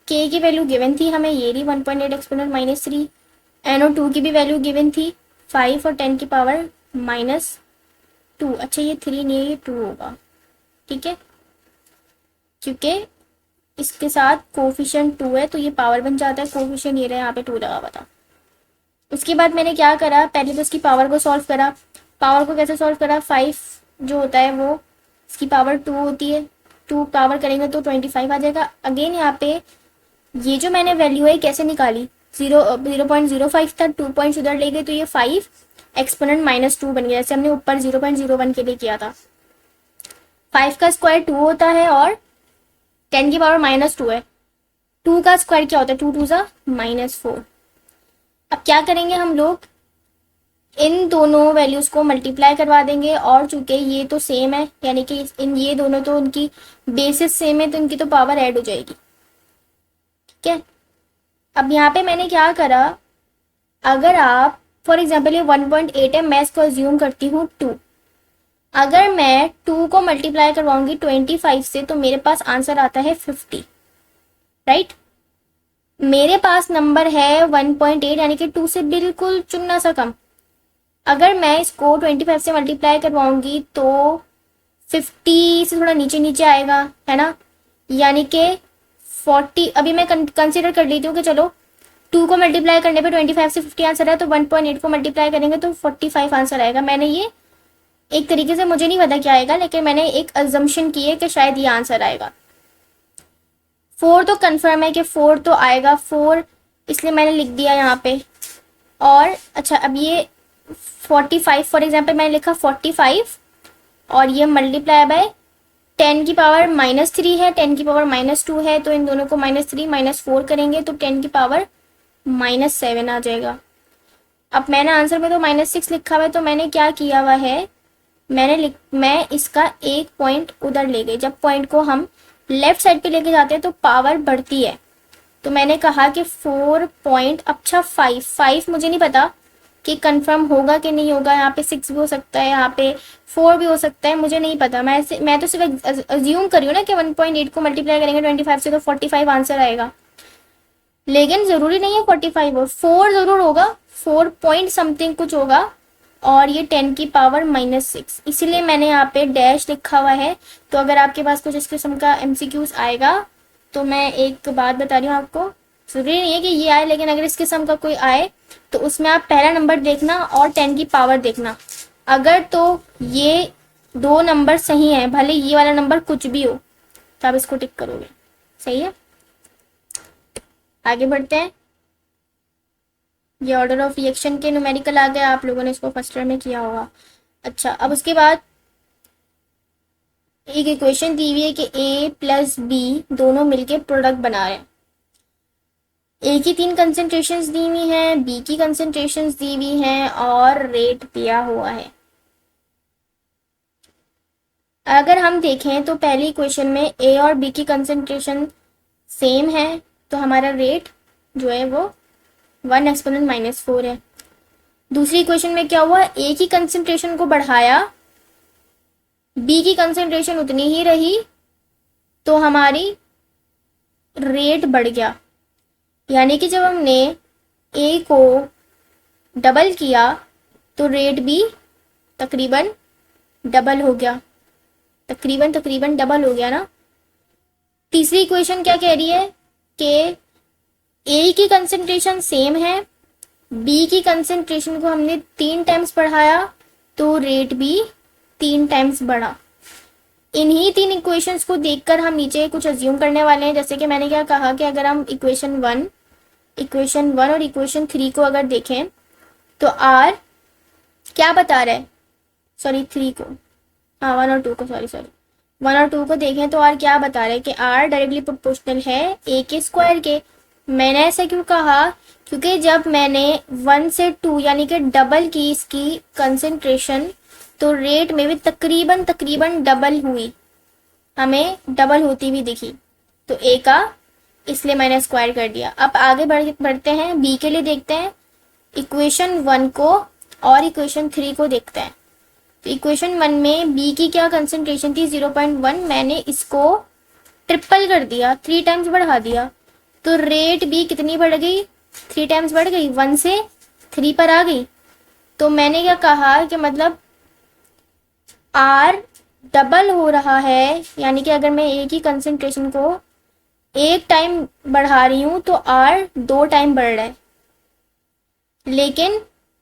K की वैल्यू गिवन थी हमें, ये रही 1.8 एक्सपोनेंट -3। NO2 की भी वैल्यू गिवन थी 5 और 10 की पावर -2। अच्छा ये 3 नहीं है, ये 2 होगा। ठीक है, क्योंकि इसके साथ कोफिशिएंट 2 है तो ये पावर बन जाता है, कोफिशिएंट ये रहा यहाँ पे 2 लगा हुआ था। उसके बाद मैंने क्या करा, पहले तो इसकी पावर को सॉल्व करा। पावर को कैसे सॉल्व करा, 5 जो होता है वो इसकी पावर 2 होती है, 2 पावर करेंगे तो 25 आ जाएगा। अगेन यहाँ पे ये जो मैंने वैल्यू है कैसे निकाली, 0.05 था, 2 पॉइंट्स उधर ले गए तो ये 5 एक्सपोनेंट -2 बन गया, जैसे हमने ऊपर 0.01 के लिए किया था। 5 का स्क्वायर 2 होता है और 10 की पावर -2 है। 2 का स्क्वायर क्या होता है, 2 2 सा -4। अब क्या करेंगे हम लोग, इन दोनों वैल्यूज को मल्टीप्लाई करवा देंगे और चूंकि ये तो सेम है यानी कि इन ये दोनों तो उनकी बेसिस सेम है तो इनकी तो पावर ऐड हो जाएगी। ठीक है, अब यहाँ पे मैंने क्या करा, अगर आप फॉर एग्जाम्पल ये 1.8 है, मैं इसको अज्यूम करती हूँ 2। अगर मैं 2 को मल्टीप्लाई करवाऊंगी 25 से तो मेरे पास आंसर आता है 50। राइट, मेरे पास नंबर है 1.8 यानी कि 2 से बिल्कुल चुना सा कम। अगर मैं इसको 25 से मल्टीप्लाई करवाऊंगी तो 50 से थोड़ा नीचे नीचे आएगा, है ना, यानी कि 40। अभी मैं कंसिडर कर लेती हूँ कि चलो 2 को मल्टीप्लाई करने पे 25 से 50 आंसर है तो 1.8 को मल्टीप्लाई करेंगे तो 45 आंसर आएगा। मैंने ये एक तरीके से, मुझे नहीं पता क्या आएगा, लेकिन मैंने एक अजम्पशन की है कि शायद ये आंसर आएगा। 4 तो कंफर्म है कि 4 तो आएगा, 4 इसलिए मैंने लिख दिया यहाँ पे। और अच्छा, अब ये 45 फॉर एग्जाम्पल मैंने लिखा 45 और ये मल्टीप्लाई बाय 10 की पावर -3 है, 10 की पावर -2 है, तो इन दोनों को -3 -4 करेंगे तो 10 की पावर -7 आ जाएगा। अब मैंने आंसर में तो -6 लिखा हुआ है तो मैंने क्या किया हुआ है, मैं इसका एक पॉइंट उधर ले गई। जब पॉइंट को हम लेफ्ट साइड पे लेके जाते हैं तो पावर बढ़ती है, तो मैंने कहा कि 4 पॉइंट, अच्छा 5 मुझे नहीं पता कि कंफर्म होगा कि नहीं होगा, यहाँ पे 6 भी हो सकता है, यहाँ पे 4 भी हो सकता है, मुझे नहीं पता। मैं तो सिर्फ अज्यूम कर रही हूँ ना कि 1.8 को मल्टीप्लाई करेंगे 25 से तो 45 आंसर आएगा, लेकिन जरूरी नहीं है 45 हो, 4 जरूर होगा, 4 पॉइंट समथिंग कुछ होगा और ये 10 की पावर -6, इसीलिए मैंने यहाँ पे डैश लिखा हुआ है। तो अगर आपके पास कुछ इस किस्म का MCQs आएगा तो मैं एक बात बता रही हूँ आपको, जरूरी नहीं है कि ये आए, लेकिन अगर इस किस्म का कोई आए तो उसमें आप पहला नंबर देखना और 10 की पावर देखना। अगर तो ये 2 नंबर सही है, भले ये वाला नंबर कुछ भी हो, तो आप इसको टिक करोगे। सही है, आगे बढ़ते हैं। ये ऑर्डर ऑफ रिएक्शन के न्यूमेरिकल आ गया, आप लोगों ने इसको फर्स्ट ईयर में किया होगा। अच्छा, अब उसके बाद एक इक्वेशन दी हुई है कि A + B दोनों मिलके प्रोडक्ट बना रहे हैं। A की 3 कंसेंट्रेशंस दी हुई हैं, B की कंसेंट्रेशंस दी हुई हैं और रेट दिया हुआ है। अगर हम देखें तो पहली इक्वेशन में ए और बी की कंसंट्रेशन सेम है, तो हमारा रेट जो है वो 1 एक्सपोनेंट -4 है। दूसरी इक्वेशन में क्या हुआ, ए की कंसंट्रेशन को बढ़ाया, बी की कंसंट्रेशन उतनी ही रही, तो हमारी रेट बढ़ गया। यानी कि जब हमने ए को डबल किया तो रेट भी तकरीबन डबल हो गया, तकरीबन डबल हो गया ना। तीसरी इक्वेशन क्या कह रही है कि ए की कंसंट्रेशन सेम है, बी की कंसंट्रेशन को हमने 3 टाइम्स बढ़ाया तो रेट भी 3 टाइम्स बढ़ा। इन्हीं 3 इक्वेशंस को देखकर हम नीचे कुछ अज्यूम करने वाले हैं। जैसे कि मैंने क्या कहा कि अगर हम इक्वेशन 1 और इक्वेशन 3 को अगर देखें तो आर क्या बता रहा है, सॉरी 3 को, हाँ 1 और 2 को, सॉरी 1 और 2 को देखें तो आर क्या बता रहा है कि आर डायरेक्टली प्रोपोर्शनल है ए के स्क्वायर के। मैंने ऐसा क्यों कहा, क्योंकि जब मैंने 1 से 2 यानी कि डबल की इसकी कंसंट्रेशन, तो रेट में भी तकरीबन डबल हुई, हमें डबल होती भी दिखी, तो ए का, इसलिए मैंने स्क्वायर कर दिया। अब आगे बढ़ते हैं, बी के लिए देखते हैं। इक्वेशन 1 को और इक्वेशन 3 को देखते हैं। तो इक्वेशन 1 में बी की क्या कंसंट्रेशन थी 0.1, मैंने इसको ट्रिपल कर दिया, 3 टाइम्स बढ़ा दिया, तो रेट भी कितनी बढ़ गई, 3 टाइम्स बढ़ गई, 1 से 3 पर आ गई। तो मैंने क्या कहा कि मतलब आर डबल हो रहा है, यानी कि अगर मैं ए की कंसंट्रेशन को 1 टाइम बढ़ा रही हूँ तो आर 2 टाइम बढ़ रहा है। लेकिन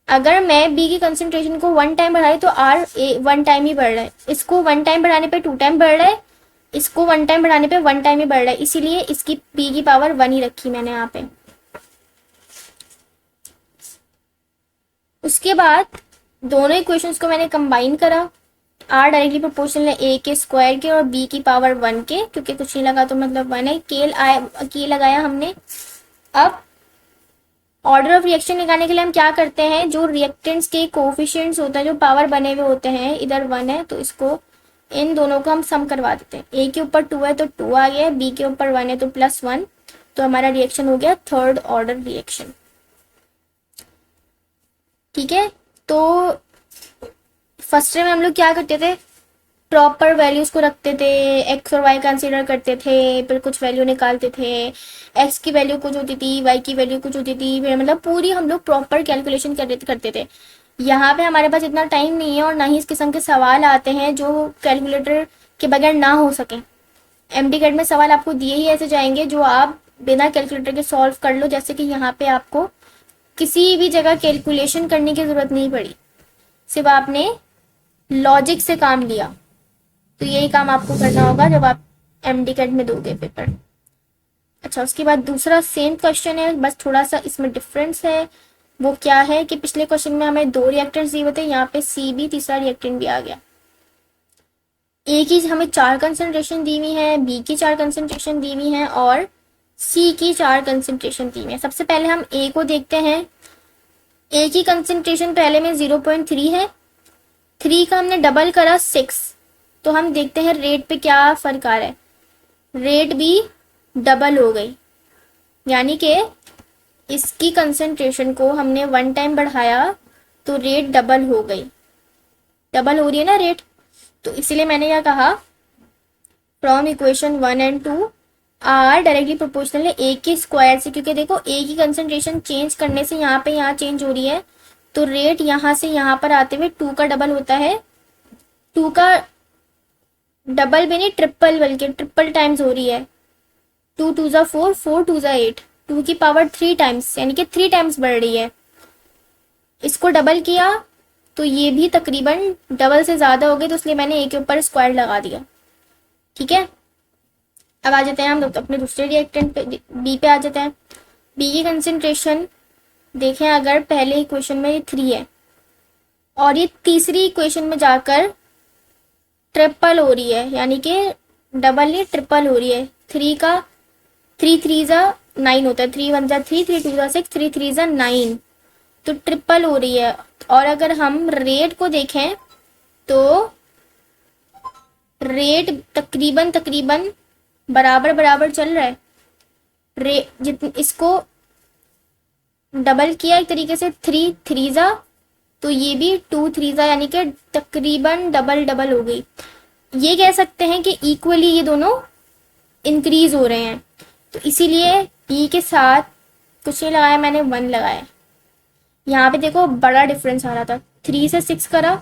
अगर मैं बी की कंसंट्रेशन को 1 टाइम बढ़ा रही तो आर 1 टाइम ही बढ़ रहा है। इसको 1 टाइम बढ़ाने पे 2 टाइम बढ़ रहा है, इसको 1 टाइम बढ़ाने पे 1 टाइम ही बढ़ रहा है, इसीलिए इसकी बी की पावर 1 ही रखी मैंने यहाँ पे। उसके बाद दोनों इक्वेशंस को मैंने कंबाइन करा, आर डायरेक्टली प्रोपोर्शनल है ए के स्क्वायर के और बी की पावर 1 के, क्योंकि कुछ नहीं लगा तो मतलब 1 है, के लगाया हमने। अब ऑर्डर ऑफ रिएक्शन निकालने के लिए हम क्या करते हैं, जो रिएक्टेंट्स के कोफिशिएंट्स होता है, जो पावर बने हुए होते हैं, इधर 1 है तो इसको, इन दोनों को हम सम करवा देते हैं। ए के ऊपर 2 है तो 2 आ गया, बी के ऊपर 1 है तो +1, तो हमारा रिएक्शन हो गया थर्ड ऑर्डर रिएक्शन। ठीक है, तो फर्स्ट में हम लोग क्या करते थे, प्रॉपर वैल्यूज को रखते थे, एक्स और वाई कंसीडर करते थे, फिर कुछ वैल्यू निकालते थे, एक्स की वैल्यू कुछ होती थी, वाई की वैल्यू कुछ होती थी, फिर मतलब पूरी हम लोग प्रॉपर कैलकुलेशन करते थे। यहाँ पे हमारे पास इतना टाइम नहीं है और ना ही इस किस्म के सवाल आते हैं जो कैलकुलेटर के बगैर ना हो सके। एमडी में सवाल आपको दिए ही ऐसे जाएंगे जो आप बिना कैलकुलेटर के सॉल्व कर लो, जैसे कि यहाँ पे आपको किसी भी जगह कैलकुलेशन करने की जरूरत नहीं पड़ी, सिर्फ आपने लॉजिक से काम लिया। तो यही काम आपको करना होगा जब आप एमडी में दोगे पेपर। अच्छा, उसके बाद दूसरा सेम क्वेश्चन है, बस थोड़ा सा इसमें डिफरेंस है। वो क्या है कि पिछले क्वेश्चन में हमें 2 रिएक्टेंट्स दिए हुए थे, यहाँ पे सी भी तीसरा रिएक्टेंट भी आ गया। ए की हमें 4 कंसंट्रेशन दी हुई है, बी की 4 कंसंट्रेशन दी हुई है और सी की 4 कंसंट्रेशन दी हुई है। सबसे पहले हम ए को देखते हैं। ए की कंसंट्रेशन पहले में 0.3 है, 3 का हमने डबल करा 6, तो हम देखते हैं रेट पे क्या फर्क आ रहा है, रेट भी डबल हो गई, यानी कि इसकी कंसंट्रेशन को हमने 1 टाइम बढ़ाया तो रेट डबल हो गई, डबल हो रही है ना रेट। तो इसीलिए मैंने क्या कहा, from equation 1 and 2 are directly proportional है ए के स्क्वायर से, क्योंकि देखो ए की कंसंट्रेशन चेंज करने से यहाँ पे यहाँ चेंज हो रही है, तो रेट यहाँ से यहाँ पर आते हुए 2 का डबल होता है, 2 का डबल भी नहीं ट्रिपल, बल्कि ट्रिपल टाइम्स हो रही है। 2 2 जा 4, 4 2 जा 8, 2 की पावर 3 टाइम्स, यानी कि 3 टाइम्स बढ़ रही है। इसको डबल किया तो ये भी तकरीबन डबल से ज़्यादा हो गई, तो इसलिए मैंने ए के ऊपर स्क्वायर लगा दिया। ठीक है, अब आ जाते हैं हम अपने दूसरे रिएक्टेंट पे, बी पे आ जाते हैं। बी की कंसंट्रेशन देखें, अगर पहले इक्वेशन में ये 3 है और ये तीसरी इक्वेशन में जाकर ट्रिपल हो रही है, यानी कि डबल नहीं ट्रिपल हो रही है। 3 का 3 3 जा 9 होता है, 3 1 जा 3, 3 2 जा 6, 3 3 जा 9, तो ट्रिपल हो रही है। और अगर हम रेट को देखें तो रेट तकरीबन तकरीबन बराबर बराबर चल रहा है। इसको डबल किया एक तरीके से, 3 3 तो ये भी 2 3 यानी कि तकरीबन डबल डबल हो गई। ये कह सकते हैं कि इक्वली ये दोनों इंक्रीज हो रहे हैं। तो इसीलिए ई के साथ कुछ नहीं लगाया मैंने, 1 लगाया। यहाँ पे देखो बड़ा डिफरेंस आ रहा था, 3 से 6 करा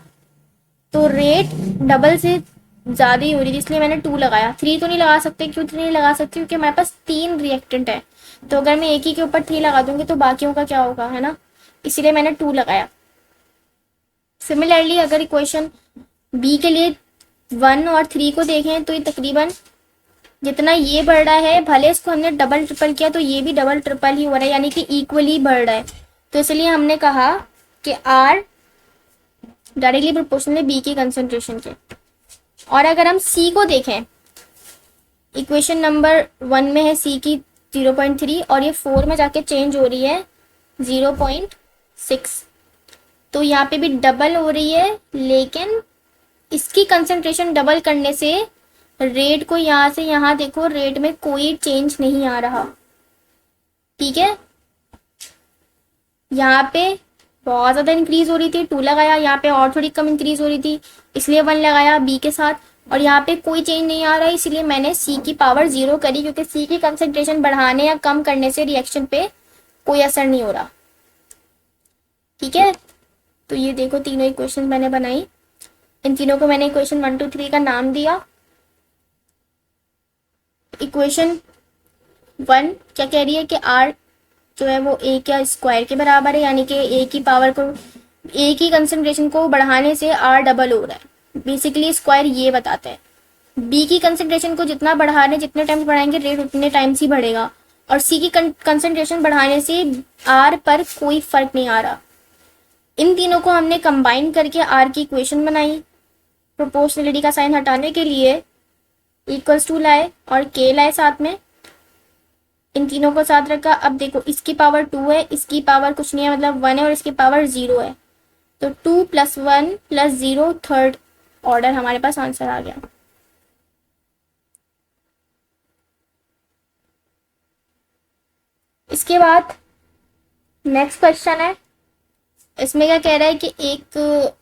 तो रेट डबल से ज़्यादा ही हो रही थी, इसलिए मैंने 2 लगाया। 3 तो नहीं लगा सकते, क्यों 3 नहीं लगा सकती, क्योंकि हमारे पास 3 रिएक्टेंट है। तो अगर मैं एक ही के ऊपर 3 लगा दूंगी तो बाकियों का क्या होगा, है ना, इसीलिए मैंने 2 लगाया। सिमिलरली अगर इक्वेशन बी के लिए 1 और 3 को देखें तो ये तकरीबन जितना ये बढ़ रहा है, भले इसको हमने डबल ट्रिपल किया तो ये भी डबल ट्रिपल ही हो रहा है, यानी कि इक्वली बढ़ रहा है। तो इसलिए हमने कहा कि आर डायरेक्टली प्रोपोर्शनल है बी की कंसंट्रेशन के। और अगर हम सी को देखें, इक्वेशन नंबर 1 में है सी की 0.3 और ये 4 में जाके चेंज हो रही है 0.6, तो यहाँ पे भी डबल हो रही है, लेकिन इसकी कंसंट्रेशन डबल करने से रेट को यहाँ से यहाँ देखो, रेट में कोई चेंज नहीं आ रहा, ठीक है। यहाँ पे बहुत ज़्यादा इंक्रीज हो रही थी, 2 लगाया, यहाँ पे और थोड़ी कम इंक्रीज हो रही थी इसलिए 1 लगाया बी के साथ, और यहाँ पे कोई चेंज नहीं आ रहा है इसलिए मैंने सी की पावर 0 करी, क्योंकि सी की कंसंट्रेशन बढ़ाने या कम करने से रिएक्शन पे कोई असर नहीं हो रहा, ठीक है। तो ये देखो तीनों इक्वेशन मैंने बनाई, इन तीनों को मैंने इक्वेशन 1 2 3 का नाम दिया। इक्वेशन 1 क्या कह रही है कि आर जो है वो ए के स्क्वायर के बराबर है, यानी कि ए की पावर को, ए की कंसंट्रेशन को बढ़ाने से आर डबल हो रहा है, बेसिकली स्क्वायर ये बताता है। बी की कंसंट्रेशन को जितना बढ़ा रहे, जितने टाइम्स बढ़ाएंगे रेट उतने टाइम्स ही बढ़ेगा, और सी की कंसंट्रेशन बढ़ाने से आर पर कोई फर्क नहीं आ रहा। इन तीनों को हमने कंबाइन करके आर की इक्वेशन बनाई, प्रोपोर्शनलिटी का साइन हटाने के लिए इक्वल्स टू लाए और के लाए साथ में, इन तीनों को साथ रखा। अब देखो इसकी पावर 2 है, इसकी पावर कुछ नहीं है मतलब 1 है, और इसकी पावर 0 है, तो 2 + 1 + 0 थर्ड ऑर्डर हमारे पास आंसर आ गया। इसके बाद नेक्स्ट क्वेश्चन है, इसमें क्या कह रहा है कि एक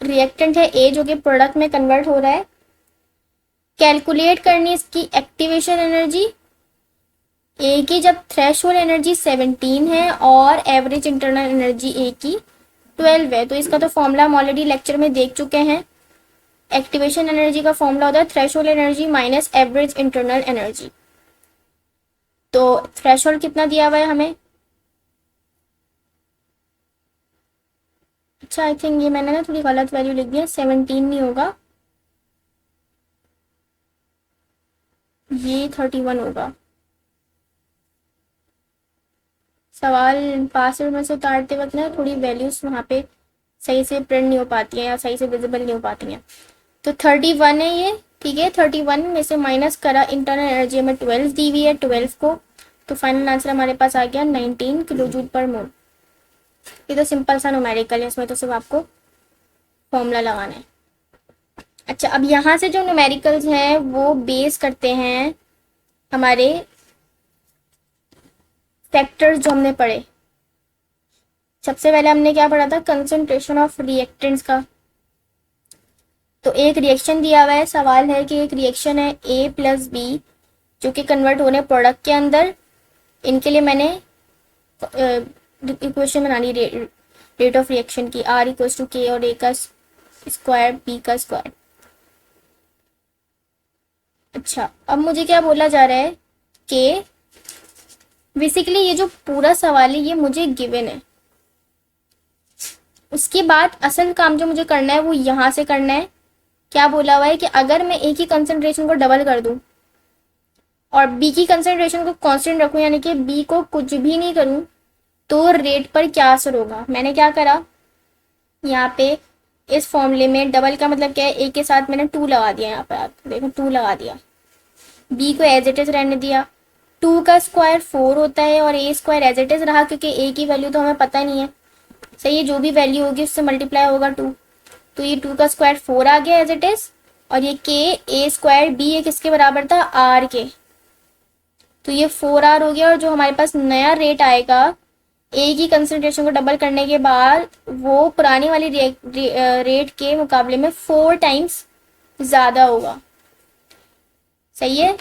रिएक्टेंट है ए जो कि प्रोडक्ट में कन्वर्ट हो रहा है, कैलकुलेट करनी इसकी एक्टिवेशन एनर्जी। ए की जब थ्रेशोल्ड एनर्जी 17 है और एवरेज इंटरनल एनर्जी ए की 12 है, तो इसका तो फॉर्मूला हम ऑलरेडी लेक्चर में देख चुके हैं। एक्टिवेशन एनर्जी का फॉर्मूला होता है threshold energy minus average internal energy. तो थ्रेशोल्ड कितना दिया हुआ है हमें, अच्छा आई थिंक ये मैंने ना थोड़ी गलत वैल्यू लिख दिया, 17 नहीं होगा, ये 31 होगा। सवाल पासवर्ड में से उतारते वक्त ना थोड़ी वैल्यूज वहाँ पे सही से प्रिंट नहीं हो पाती हैं या सही से विजिबल नहीं हो पाती हैं। तो 31 है ये, ठीक है। 31 में से माइनस करा, इंटरनल एनर्जी हमें 12 दी हुई है, 12 को, तो फाइनल आंसर हमारे पास आ गया 19 किलोजूल पर मोल। ये तो सिंपल सा न्यूमेरिकल है, इसमें तो सिर्फ आपको फॉर्मूला लगाना है। अच्छा, अब यहाँ से जो न्यूमेरिकल्स हैं वो बेस करते हैं हमारे फैक्टर्स जो हमने पढ़े। सबसे पहले हमने क्या पढ़ा था, कंसंट्रेशन ऑफ रिएक्टेंट्स का। तो एक रिएक्शन दिया हुआ है, सवाल है कि एक रिएक्शन है ए + बी जो कि कन्वर्ट होने प्रोडक्ट के अंदर, इनके लिए मैंने इक्वेशन बनानी रेट ऑफ रिएक्शन की, R = K और A का स्क्वायर B का स्क्वायर। अच्छा, अब मुझे क्या बोला जा रहा है कि बेसिकली ये जो पूरा सवाल है ये मुझे गिवन है, उसके बाद असल काम जो मुझे करना है वो यहाँ से करना है। क्या बोला हुआ है कि अगर मैं ए की कंसंट्रेशन को डबल कर दूं और बी की कंसंट्रेशन को कांस्टेंट रखूं, यानी कि बी को कुछ भी नहीं करूं, तो रेट पर क्या असर होगा। मैंने क्या करा, यहाँ पे इस फॉर्मूले में डबल का मतलब क्या है, ए के साथ मैंने 2 लगा दिया, यहाँ पे आप देखो 2 लगा दिया, बी को एज इट इज रहने दिया। 2 का स्क्वायर 4 होता है और ए स्क्वायर एज इट इज रहा, क्योंकि ए की वैल्यू तो हमें पता नहीं है, सही है, जो भी वैल्यू होगी उससे मल्टीप्लाई होगा 2, तो ये 2 का स्क्वायर 4 आ गया एज इट इज। और ये के ए स्क्वायर बी ये किसके बराबर था, आर के। तो ये 4R हो गया, और जो हमारे पास नया रेट आएगा ए की कंसंट्रेशन को डबल करने के बाद वो पुरानी वाली रेट के मुकाबले में 4 टाइम्स ज़्यादा होगा। सही है,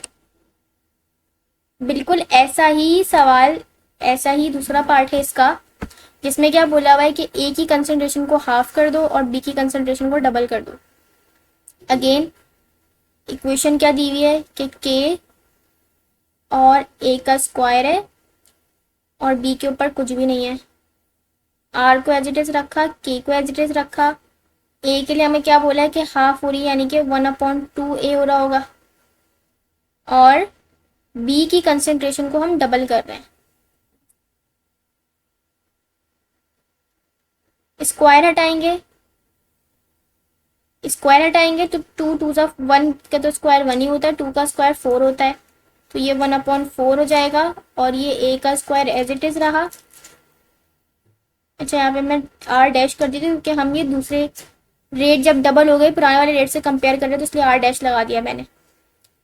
बिल्कुल ऐसा ही सवाल, ऐसा ही दूसरा पार्ट है इसका, जिसमें क्या बोला हुआ है कि ए की कंसंट्रेशन को हाफ कर दो और बी की कंसंट्रेशन को डबल कर दो। अगेन इक्वेशन क्या दी हुई है कि के और ए का स्क्वायर है और बी के ऊपर कुछ भी नहीं है। आर को एज इट इज रखा, के को एज इट इज रखा। ए के लिए हमें क्या बोला है कि हाफ हो रही है, यानी कि 1/2a हो रहा होगा, और बी की कंसेंट्रेशन को हम डबल कर रहे हैं। स्क्वायर हटाएंगे, स्क्वायर हटाएंगे तो 2 2 1 का तो स्क्वायर 1 ही होता है, 2 का स्क्वायर 4 होता है, तो ये 1/4 हो जाएगा, और ये ए का स्क्वायर एज इट इज रहा। अच्छा, यहाँ पे मैं आर डैश कर दी थी क्योंकि हम ये दूसरे रेट जब डबल हो गए पुराने वाले रेट से कंपेयर कर रहे तो इसलिए आर डैश लगा दिया मैंने।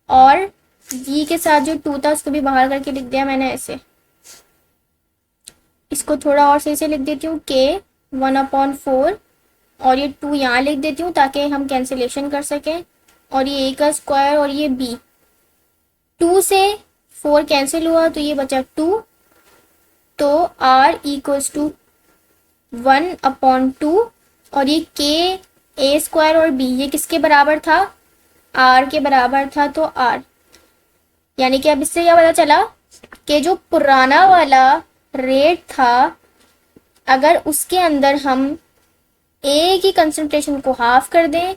और जी के साथ जो 2 था उसको भी बाहर करके लिख दिया मैंने ऐसे। इसको थोड़ा और सही से लिख देती हूँ, के 1/4 और ये 2 यहाँ लिख देती हूँ ताकि हम कैंसिलेशन कर सकें, और ये ए का स्क्वायर और ये बी, 2 से 4 कैंसिल हुआ तो ये बचा 2, तो आर इक्वल्स टू 1/2, और ये के ए स्क्वायर और बी ये किसके बराबर था, आर के बराबर था, तो आर, यानी कि अब इससे क्या पता चला कि जो पुराना वाला रेट था अगर उसके अंदर हम ए की कंसंट्रेशन को हाफ कर दें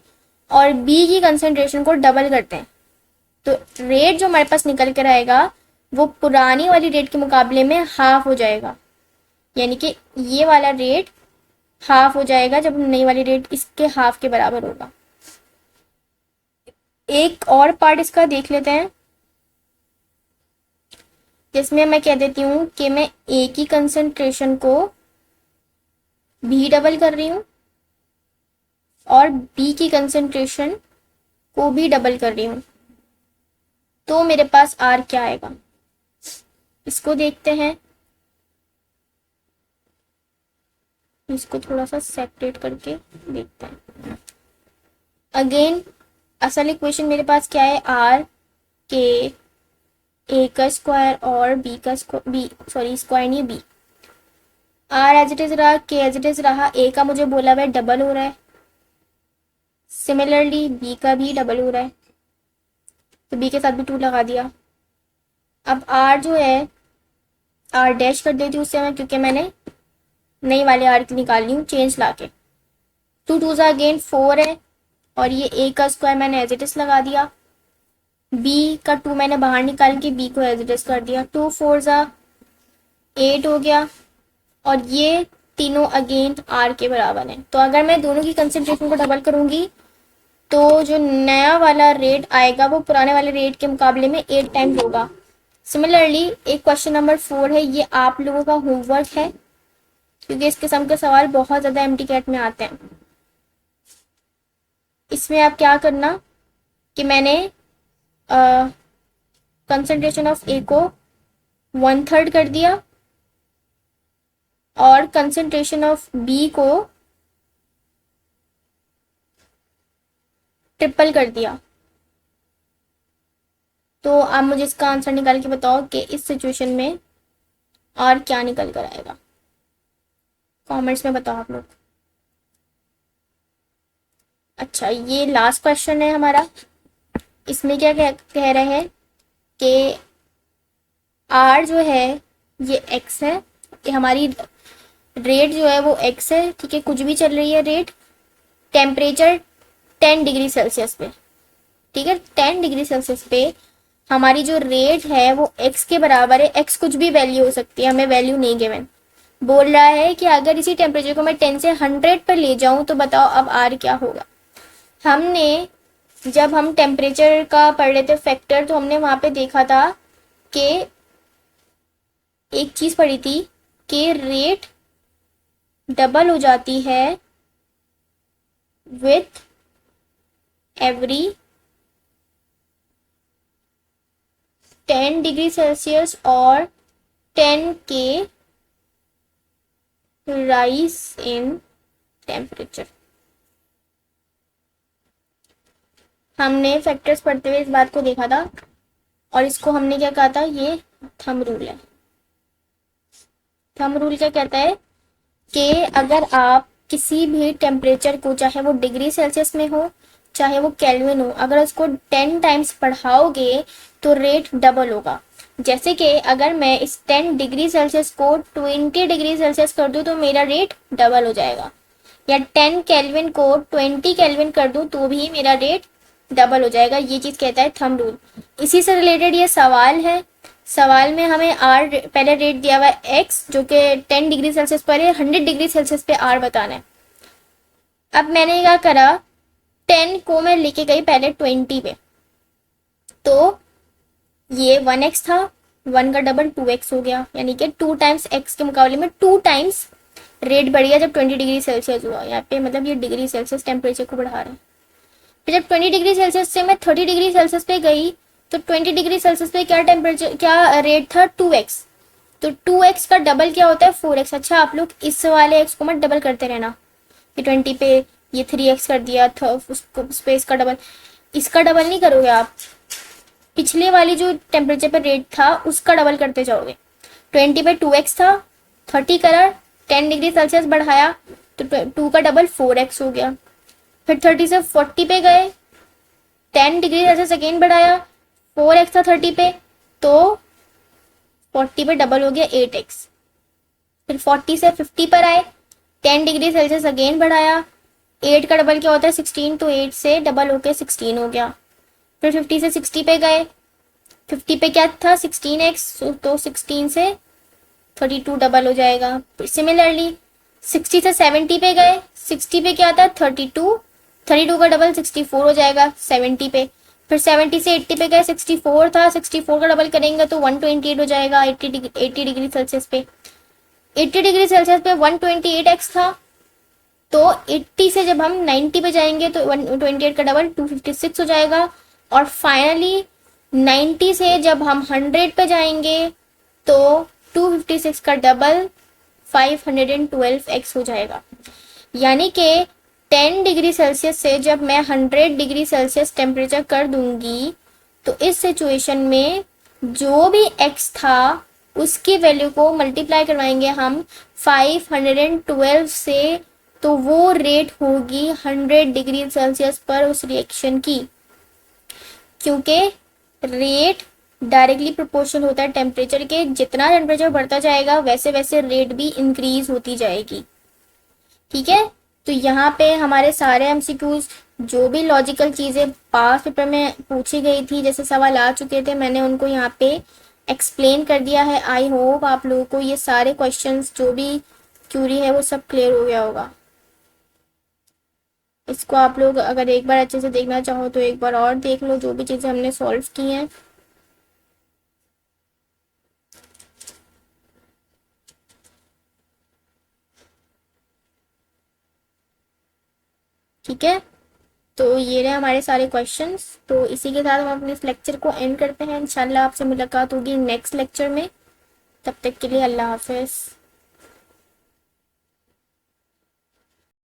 और बी की कंसंट्रेशन को डबल कर दें तो रेट जो हमारे पास निकल कर आएगा वो पुरानी वाली रेट के मुकाबले में हाफ हो जाएगा, यानी कि ये वाला रेट हाफ हो जाएगा जब नई वाली रेट इसके हाफ के बराबर होगा। एक और पार्ट इसका देख लेते हैं जिसमें मैं कह देती हूँ कि मैं ए की कंसंट्रेशन को भी डबल कर रही हूँ और बी की कंसंट्रेशन को भी डबल कर रही हूँ, तो मेरे पास आर क्या आएगा इसको देखते हैं। इसको थोड़ा सा सेपरेट करके देखते हैं। अगेन असल इक्वेशन मेरे पास क्या है, आर के ए का स्क्वायर और बी का स्क्वायर नहीं B, or as it is रहा, के एज इट इज रहा, ए का मुझे बोला हुआ है डबल हो रहा है, सिमिलरली बी का भी डबल हो रहा है तो बी के साथ भी 2 लगा दिया। अब आर जो है आर डैश कर देती हूँ उससे मैं, क्योंकि मैंने नई वाले आर की निकालनी हूँ चेंज ला के। 2 2 अगेन 4 है और ये ए का स्क्वायर मैंने एज इट इज लगा दिया, बी का 2 मैंने बाहर निकाल के बी को एज इट इज कर दिया, 2 4 8 हो गया और ये तीनों अगेन आर के बराबर हैं। तो अगर मैं दोनों की कंसंट्रेशन को डबल करूंगी तो जो नया वाला रेट आएगा वो पुराने वाले रेट के मुकाबले में 8 टाइम्स होगा। सिमिलरली एक क्वेश्चन नंबर 4 है, ये आप लोगों का होमवर्क है क्योंकि इस किस्म के सवाल बहुत ज़्यादा MTCAT में आते हैं। इसमें आप क्या करना कि मैंने कंसंट्रेशन ऑफ ए को 1/3 कर दिया और कंसंट्रेशन ऑफ बी को ट्रिपल कर दिया। तो आप मुझे इसका आंसर निकाल के बताओ कि इस सिचुएशन में और क्या निकल कर आएगा, कमेंट्स में बताओ आप लोग। अच्छा, ये लास्ट क्वेश्चन है हमारा। इसमें क्या कह रहे हैं कि आर जो है ये एक्स है, कि हमारी रेट जो है वो एक्स है, ठीक है, कुछ भी चल रही है रेट, टेम्परेचर 10 डिग्री सेल्सियस पे, ठीक है, 10 डिग्री सेल्सियस पे हमारी जो रेट है वो एक्स के बराबर है। एक्स कुछ भी वैल्यू हो सकती है, हमें वैल्यू नहीं गिवन। बोल रहा है कि अगर इसी टेम्परेचर को मैं 10 से 100 पर ले जाऊं तो बताओ अब आर क्या होगा। हमने जब हम टेम्परेचर का पढ़ रहे थे फैक्टर तो हमने वहां पे देखा था कि एक चीज पढ़ी थी कि रेट डबल हो जाती है विथ एवरी 10 डिग्री सेल्सियस और 10 के राइज इन टेम्परेचर। हमने फैक्टर्स पढ़ते हुए इस बात को देखा था और इसको हमने क्या कहा था, ये थंब रूल है। थंब रूल क्या कहता है कि अगर आप किसी भी टेम्परेचर को, चाहे वो डिग्री सेल्सियस में हो चाहे वो केल्विन हो, अगर उसको 10 टाइम्स बढ़ाओगे तो रेट डबल होगा। जैसे कि अगर मैं इस 10 डिग्री सेल्सियस को 20 डिग्री सेल्सियस कर दूं तो मेरा रेट डबल हो जाएगा, या 10 केल्विन को 20 केल्विन कर दूं तो भी मेरा रेट डबल हो जाएगा। ये चीज कहता है थंब रूल। इसी से रिलेटेड ये सवाल है। सवाल में हमें आर पहले रेट दिया हुआ है एक्स, जो कि 10 डिग्री सेल्सियस पर है, 100 डिग्री सेल्सियस पे आर बताना है। अब मैंने क्या करा, 10 को मैं लेके गई पहले 20 पे, तो ये 1x था, 1 का डबल 2x हो गया, यानी कि 2 टाइम्स x के मुकाबले में 2 टाइम्स रेट बढ़ गया जब 20 डिग्री सेल्सियस हुआ। यहाँ पे मतलब ये डिग्री सेल्सियस टेम्परेचर को बढ़ा रहा है। फिर जब 20 डिग्री सेल्सियस से मैं 30 डिग्री सेल्सियस पे गई तो 20 डिग्री सेल्सियस पे क्या टेम्परेचर, क्या रेट था, 2x। तो 2x का डबल क्या होता है, 4x। अच्छा, आप लोग इस वाले x को मत डबल करते रहना कि 20 पे ये 3x कर दिया था, उसको स्पेस का डबल, इसका डबल नहीं करोगे आप, पिछले वाली जो टेम्परेचर पे रेट था उसका डबल करते जाओगे। 20 पे 2x था, 30 करा, 10 डिग्री सेल्सियस बढ़ाया तो 2 का डबल 4x हो गया। फिर 30 से 40 पे गए, 10 डिग्री सेल्सियस अगेन बढ़ाया, 4x था 30 पे, तो 40 पे डबल हो गया 8x। फिर 40 से 50 पर आए, 10 डिग्री सेल्सियस अगेन बढ़ाया, 8 का डबल क्या होता है 16, तो 8 से डबल होके 16 हो गया। फिर 50 से 60 पे गए, 50 पे क्या था 16x, तो 16 से 32 डबल हो जाएगा। सिमिलरली 60 से 70 पे गए, 60 पे क्या था 32, 32 का डबल 64 हो जाएगा 70 पे। फिर 70 से 80 पे गए, 64 था, 64 का डबल करेंगे तो 128 हो जाएगा 80 डिग्री सेल्सियस पे। 80 डिग्री सेल्सियस पे 128x था, तो 80 से जब हम 90 पे जाएंगे तो 128 का डबल 256 हो जाएगा। और फाइनली 90 से जब हम 100 पे जाएंगे तो 256 का डबल 512x हो जाएगा। यानी कि 10 डिग्री सेल्सियस से जब मैं 100 डिग्री सेल्सियस टेम्परेचर कर दूंगी तो इस सिचुएशन में जो भी x था उसकी वैल्यू को मल्टीप्लाई करवाएंगे हम 512 से, तो वो रेट होगी 100 डिग्री सेल्सियस पर उस रिएक्शन की, क्योंकि रेट डायरेक्टली प्रोपोर्शनल होता है टेम्परेचर के। जितना टेम्परेचर बढ़ता जाएगा वैसे वैसे रेट भी इंक्रीज होती जाएगी। ठीक है, तो यहाँ पे हमारे सारे एमसीक्यूज, जो भी लॉजिकल चीज़ें पास पेपर में पूछी गई थी, जैसे सवाल आ चुके थे, मैंने उनको यहाँ पे एक्सप्लेन कर दिया है। आई होप आप लोगों को ये सारे क्वेश्चंस जो भी क्यूरी है वो सब क्लियर हो गया होगा। इसको आप लोग अगर एक बार अच्छे से देखना चाहो तो एक बार और देख लो जो भी चीज़ें हमने सॉल्व की हैं। ठीक है, तो ये रहे हमारे सारे क्वेश्चंस। तो इसी के साथ हम अपने इस लेक्चर को एंड करते हैं। इंशाल्लाह आपसे मुलाकात होगी नेक्स्ट लेक्चर में। तब तक के लिए अल्लाह हाफिज़।